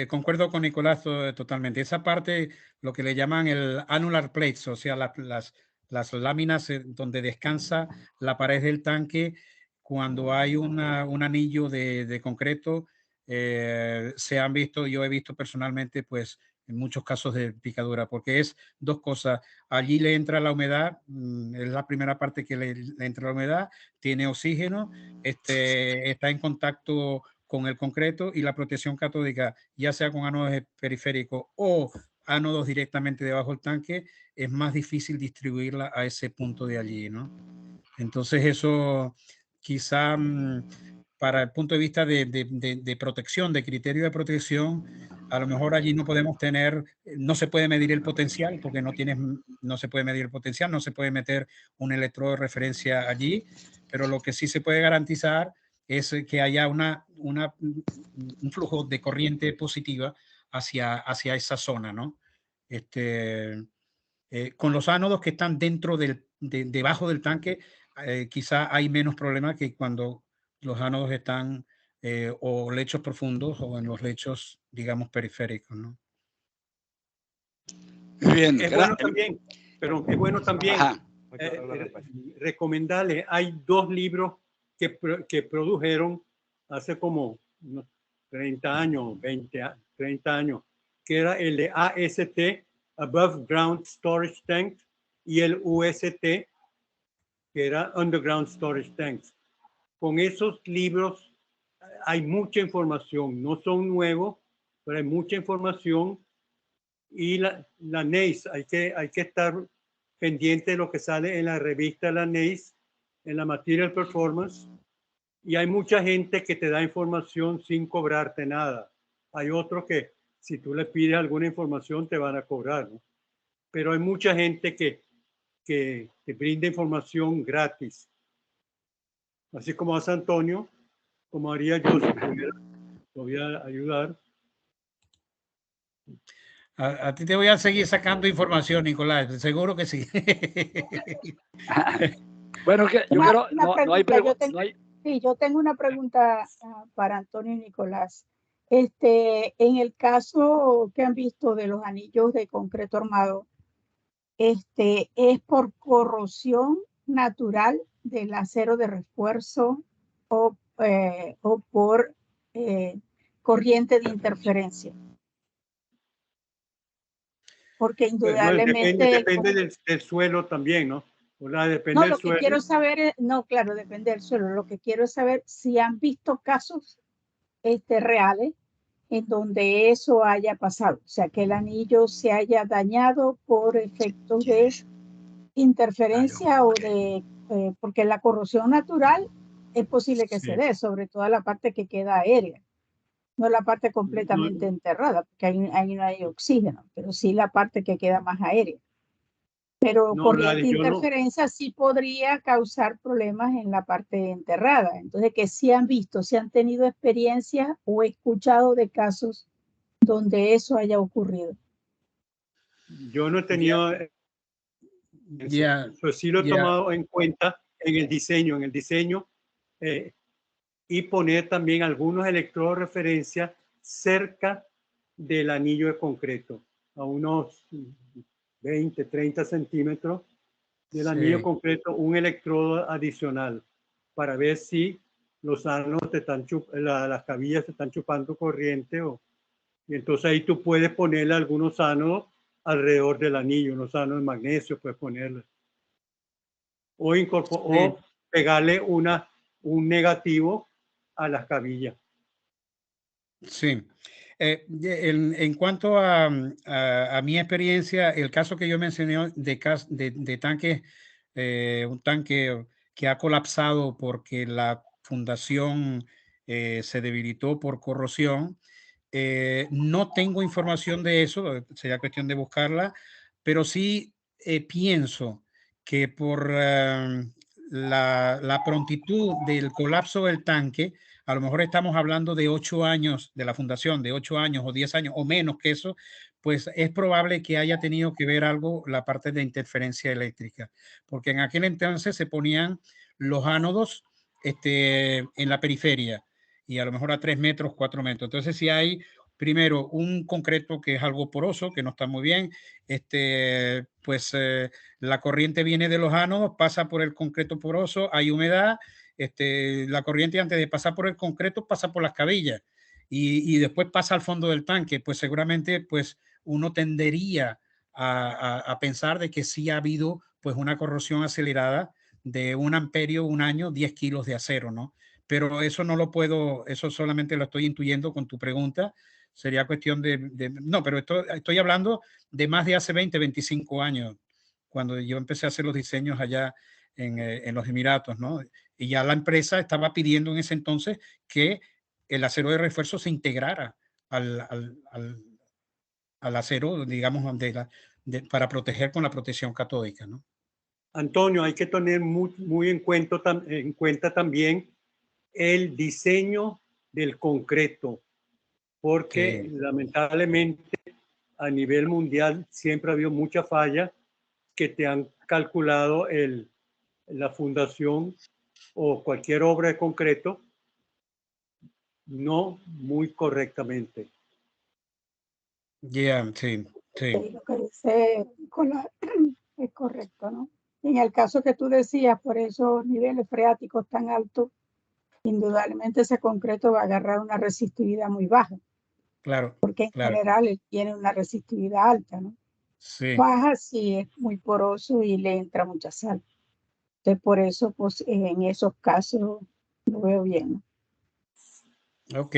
concuerdo con Nicolás totalmente. Esa parte, lo que le llaman el annular plates, o sea, las láminas donde descansa la pared del tanque, cuando hay un anillo de concreto, se han visto, yo he visto personalmente, pues, en muchos casos de picadura, porque es dos cosas. Allí le entra la humedad, es la primera parte que le entra la humedad, tiene oxígeno, está en contacto con el concreto, y la protección catódica, ya sea con ánodos periféricos o ánodos directamente debajo del tanque, es más difícil distribuirla a ese punto de allí, ¿no? Entonces eso quizá para el punto de vista de protección, de criterio de protección, a lo mejor allí no podemos tener, no se puede medir el potencial, porque no se puede medir el potencial, no se puede meter un electrodo de referencia allí, pero lo que sí se puede garantizar es que haya un flujo de corriente positiva hacia esa zona, ¿no? Con los ánodos que están debajo del tanque, quizá hay menos problema que cuando los ánodos están o lechos profundos o en los lechos, digamos, periféricos, ¿no?
Muy bien.
Es bueno también, pero es bueno también recomendarle, hay 2 libros que produjeron hace como unos 30 años, 30 años, que era el de AST, Above Ground Storage Tanks, y el UST, que era Underground Storage Tanks. Con esos libros hay mucha información, no son nuevos, pero hay mucha información. Y la NACE, hay que estar pendiente de lo que sale en la revista la NACE, en la Material Performance, y hay mucha gente que te da información sin cobrarte nada. Hay otros que si tú le pides alguna información te van a cobrar, ¿no? Pero hay mucha gente que te brinda información gratis. Así como hace Antonio, como haría yo si pudiera, te voy a ayudar.
A ti te voy a seguir sacando información, Nicolás, seguro que sí.
Bueno, que yo quiero, no hay pregunta.
Sí, yo tengo una pregunta para Antonio y Nicolás. En el caso que han visto de los anillos de concreto armado, ¿es por corrosión natural del acero de refuerzo o por corriente de interferencia? Porque indudablemente...
Depende del suelo también, ¿no? Depende del
lo que
suelo.
quiero saber es, no, claro, depende del suelo. Lo que quiero es saber si han visto casos reales en donde eso haya pasado. O sea, que el anillo se haya dañado por efectos de interferencia o de... porque la corrosión natural es posible que se dé, sobre todo la parte que queda aérea. No la parte completamente enterrada, porque ahí no hay oxígeno, pero sí la parte que queda más aérea. Pero corriente de interferencia sí podría causar problemas en la parte enterrada. Entonces, que sí han visto, si han tenido experiencia o escuchado de casos donde eso haya ocurrido.
Yo no he tenido... Pues sí lo he tomado en cuenta en el diseño, y poner también algunos electrodos de referencia cerca del anillo de concreto, a unos 20, 30 centímetros del anillo concreto, un electrodo adicional para ver si los ánodos las cabillas se están chupando corriente, y entonces ahí tú puedes ponerle algunos ánodos alrededor del anillo, unos ánodos de magnesio puedes ponerle. O pegarle un negativo a las cabillas.
Sí. En cuanto a mi experiencia, el caso que yo mencioné de tanques, un tanque que ha colapsado porque la fundación se debilitó por corrosión, no tengo información de eso, sería cuestión de buscarla, pero sí pienso que por la prontitud del colapso del tanque, a lo mejor estamos hablando de 8 años de la fundación, de 8 años o 10 años o menos que eso, pues es probable que haya tenido que ver algo la parte de interferencia eléctrica, porque en aquel entonces se ponían los ánodos en la periferia y a lo mejor a 3 metros, 4 metros. Entonces, si hay primero un concreto que es algo poroso, que no está muy bien, pues la corriente viene de los ánodos, pasa por el concreto poroso, hay humedad, la corriente antes de pasar por el concreto pasa por las cabillas y después pasa al fondo del tanque, pues seguramente pues uno tendería a pensar de que sí ha habido pues una corrosión acelerada de 1 amperio, 1 año, 10 kilos de acero, ¿no? Pero eso no lo puedo, eso solamente lo estoy intuyendo con tu pregunta. Sería cuestión no, pero estoy hablando de más de hace 20, 25 años, cuando yo empecé a hacer los diseños allá en los Emiratos, ¿no? Y ya la empresa estaba pidiendo en ese entonces que el acero de refuerzo se integrara al acero, digamos, para proteger con la protección catódica, ¿no?
Antonio, hay que tener muy en cuenta también el diseño del concreto, porque lamentablemente a nivel mundial siempre ha habido mucha falla que te han calculado la fundación o cualquier obra de concreto no muy correctamente.
Sí.
Lo que dice Nicolás es correcto, ¿no? En el caso que tú decías, por esos niveles freáticos tan altos, indudablemente ese concreto va a agarrar una resistividad muy baja.
Claro.
Porque en general él tiene una resistividad alta, ¿no?
Sí.
Baja si es muy poroso y le entra mucha sal. Entonces, por eso, pues, en esos casos lo veo bien, ¿no?
Ok.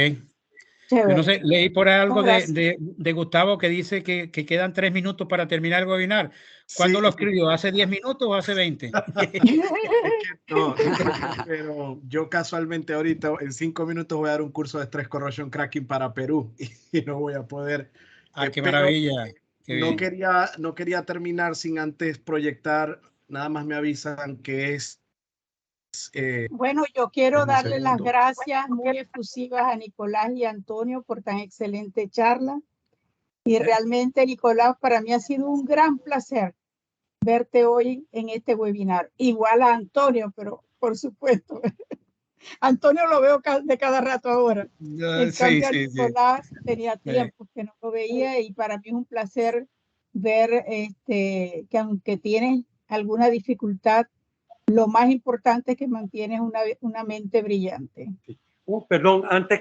Yo no sé, leí por algo de Gustavo que dice que quedan 3 minutos para terminar el webinar. ¿Cuándo lo escribió? ¿Hace 10 minutos o hace 20?
No, pero yo casualmente ahorita en 5 minutos voy a dar un curso de Stress Corrosion Cracking para Perú y no voy a poder.
Qué maravilla. Qué
no quería terminar sin antes proyectar, nada más me avisan que es...
Bueno, yo quiero darle las gracias muy efusivas a Nicolás y Antonio por tan excelente charla. Y realmente, Nicolás, para mí ha sido un gran placer verte hoy en este webinar. Igual a Antonio, pero por supuesto. Antonio lo veo de cada rato ahora. En cambio, a Nicolás tenía tiempo que no lo veía y para mí es un placer ver que aunque tienes alguna dificultad, lo más importante es que mantienes una mente brillante.
Perdón, antes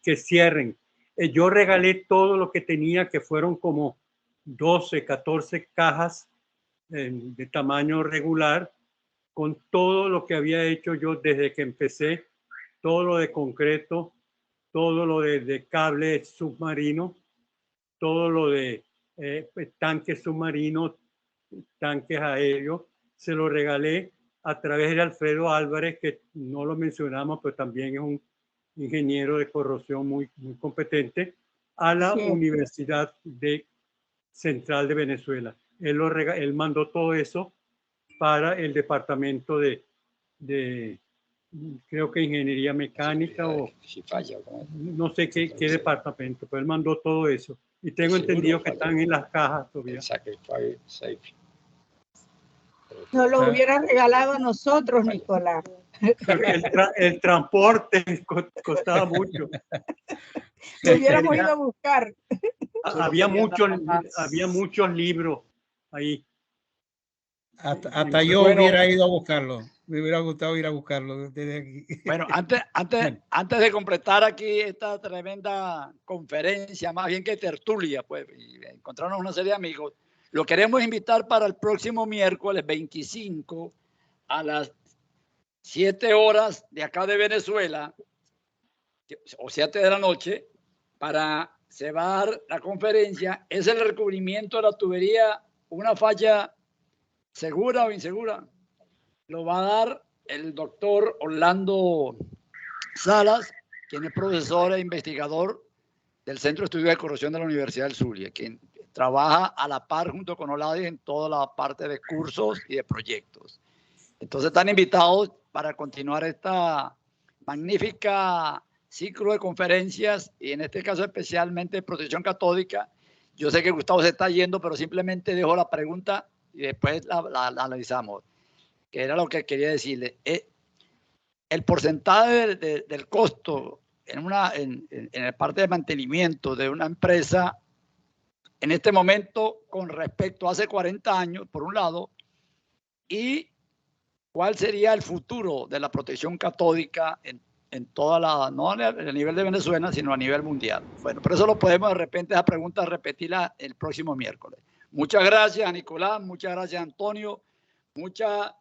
que cierren, yo regalé todo lo que tenía, que fueron como 12, 14 cajas de tamaño regular, con todo lo que había hecho yo desde que empecé, todo lo de concreto, todo lo de cable submarino, todo lo de tanques submarinos, tanques aéreos, se lo regalé a través de Alfredo Álvarez, que no lo mencionamos, pero también es un ingeniero de corrosión muy competente, a la Universidad Central de Venezuela. Él mandó todo eso para el departamento de creo que ingeniería mecánica o no sé qué departamento, pero él mandó todo eso. Y tengo entendido que están en las cajas todavía.
No lo hubiera regalado a nosotros, Nicolás.
El transporte costaba mucho.
Lo hubiéramos ido a buscar.
Había muchos libros ahí.
Hasta yo hubiera ido a buscarlo. Me hubiera gustado ir a buscarlo desde aquí.
Bueno, antes de completar aquí esta tremenda conferencia, más bien que tertulia, pues, y encontrarnos una serie de amigos, lo queremos invitar para el próximo miércoles 25 a las 7 horas de acá de Venezuela, o 7 de la noche, para cebar la conferencia. ¿Es el recubrimiento de la tubería una falla segura o insegura? Lo va a dar el doctor Orlando Salas, quien es profesor e investigador del Centro de Estudios de Corrosión de la Universidad del Zulia, quien trabaja a la par junto con Oladis en toda la parte de cursos y de proyectos. Entonces están invitados para continuar esta magnífica ciclo de conferencias y en este caso especialmente Protección Catódica. Yo sé que Gustavo se está yendo, pero simplemente dejo la pregunta y después la analizamos, que era lo que quería decirle. El porcentaje del costo en la parte de mantenimiento de una empresa en este momento con respecto a hace 40 años, por un lado, y cuál sería el futuro de la protección catódica en toda no a nivel de Venezuela, sino a nivel mundial. Bueno, pero eso lo podemos de repente, esa pregunta, repetirla el próximo miércoles. Muchas gracias a Nicolás, muchas gracias a Antonio, muchas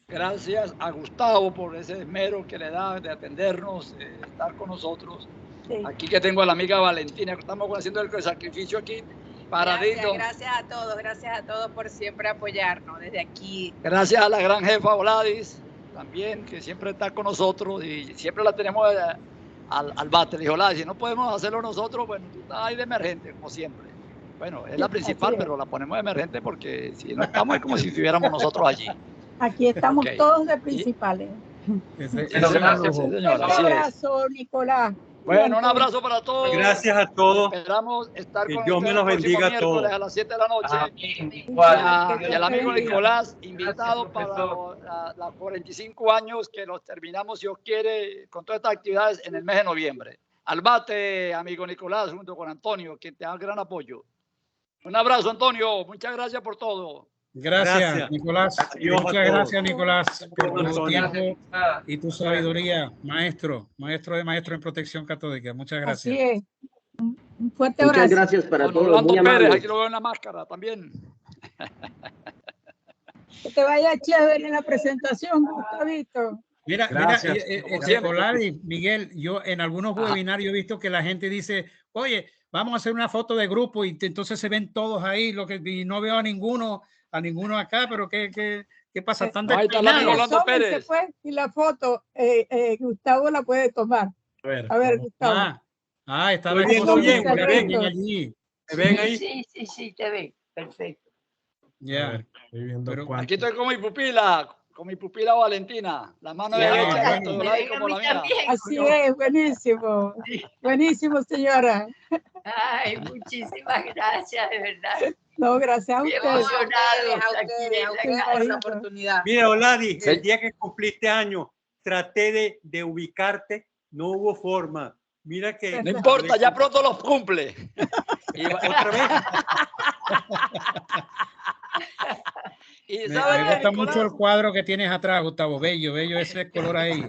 gracias a Gustavo por ese esmero que le da de atendernos, estar con nosotros. Sí. Aquí que tengo a la amiga Valentina, que estamos haciendo el sacrificio aquí.
Gracias a todos por siempre apoyarnos desde aquí.
Gracias a la gran jefa Oladis, también, que siempre está con nosotros y siempre la tenemos al bate. Le dijo, Oladis, si no podemos hacerlo nosotros, bueno, tú estás ahí de emergente, como siempre. Bueno, es la principal, pero la ponemos de emergente porque si no estamos es como si estuviéramos nosotros allí.
Aquí estamos todos de principales.
Un
abrazo, Nicolás.
Bueno, un abrazo para todos.
Gracias a todos.
Esperamos estar
que
con
Dios me los bendiga a todos.
A las 7 de la noche. Y al amigo Nicolás, invitado para los 45 años que los terminamos, si Dios quiere, con todas estas actividades en el mes de noviembre. Al bate, amigo Nicolás, junto con Antonio, que te da gran apoyo. Un abrazo, Antonio. Muchas gracias por todo.
Gracias, Nicolás. Muchas gracias, Nicolás, por tu tiempo y tu sabiduría, maestro en protección catódica. Muchas gracias.
Así es. Un fuerte abrazo.
Muchas gracias para todos.
Orlando Pérez, aquí lo veo en la máscara también.
Que te vaya chévere en la presentación, Gustavito.
Mira, Nicolás y Miguel, yo en algunos webinarios he visto que la gente dice, oye, vamos a hacer una foto de grupo y entonces se ven todos ahí, y no veo a ninguno acá, pero ¿qué pasa? Tan
Orlando Pérez.
Y la foto, Gustavo la puede tomar.
A ver
Gustavo.
Está viendo bien, me ven allí.
¿Me ven ahí?
Sí, te ven. Perfecto.
Ya.
Aquí estoy con mi pupila Valentina, la mano derecha, como la mía.
Así es, buenísimo. Buenísimo, señora.
Ay, muchísimas gracias, de verdad.
No, gracias a ustedes.
Emocionados por la oportunidad.
Mira, Oladis, el día que cumpliste años, traté de ubicarte, no hubo forma. Mira que...
No importa, ya pronto los cumple.
¿Otra vez?
Me gusta mucho el cuadro que tienes atrás, Gustavo. Bello ese color ahí.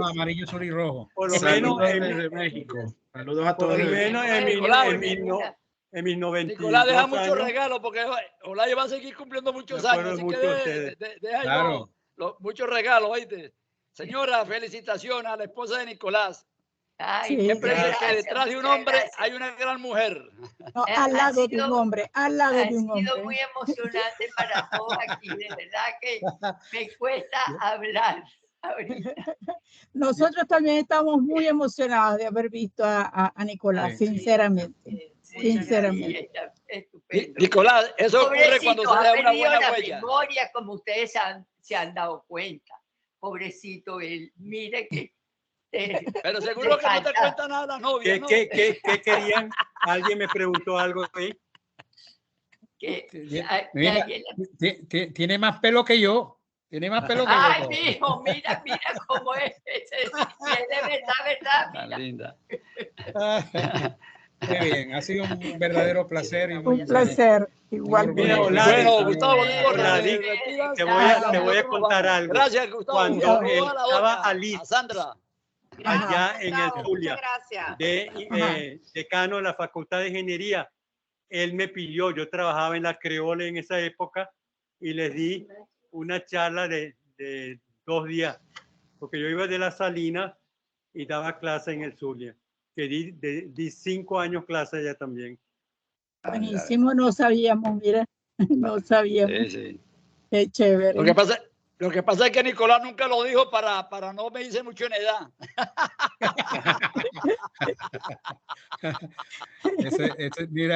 Amarillo, azul y rojo.
Por lo menos
de México. Saludos a todos.
Por lo menos en mis 92
Nicolás deja muchos regalos porque Olaya va a seguir cumpliendo muchos años. Así que deja muchos regalos, ¿oíste? Señora, felicitaciones a la esposa de Nicolás.
Ay,
siempre dice que detrás de un hombre hay una gran mujer.
No, al lado de un hombre, al lado de un hombre.
Ha sido muy emocionante para todos aquí, de verdad que me cuesta hablar ahorita.
Nosotros también estamos muy emocionados de haber visto a Nicolás, sinceramente. Sinceramente.
Nicolás, eso ocurre cuando se da una buena huella.
Memoria, como ustedes se han dado cuenta. Pobrecito él, mire que...
Pero seguro que no te cuenta nada la novia, ¿no?
¿Qué querían? ¿Alguien me preguntó algo ahí?
Mira, tiene más pelo que yo. Tiene más pelo que yo.
Ay, mijo, mira cómo es. Es de verdad, mira.
Tan linda.
Muy bien, ha sido un verdadero placer.
Un placer, igual.
Mira,
bueno, Gustavo,
te voy a contar algo.
Gracias, Gustavo.
Cuando estaba
a Sandra.
Allá en el Zulia, decano de la Facultad de Ingeniería, él me pidió, yo trabajaba en la Creole en esa época y les di una charla de 2 días, porque yo iba de la Salina y daba clase en el Zulia, que di 5 años clase allá también.
Buenísimo, no sabíamos, mira, no sabíamos.
Sí.
Qué chévere.
Lo que pasa es que Nicolás nunca lo dijo para no me dice mucho en edad.
Mira,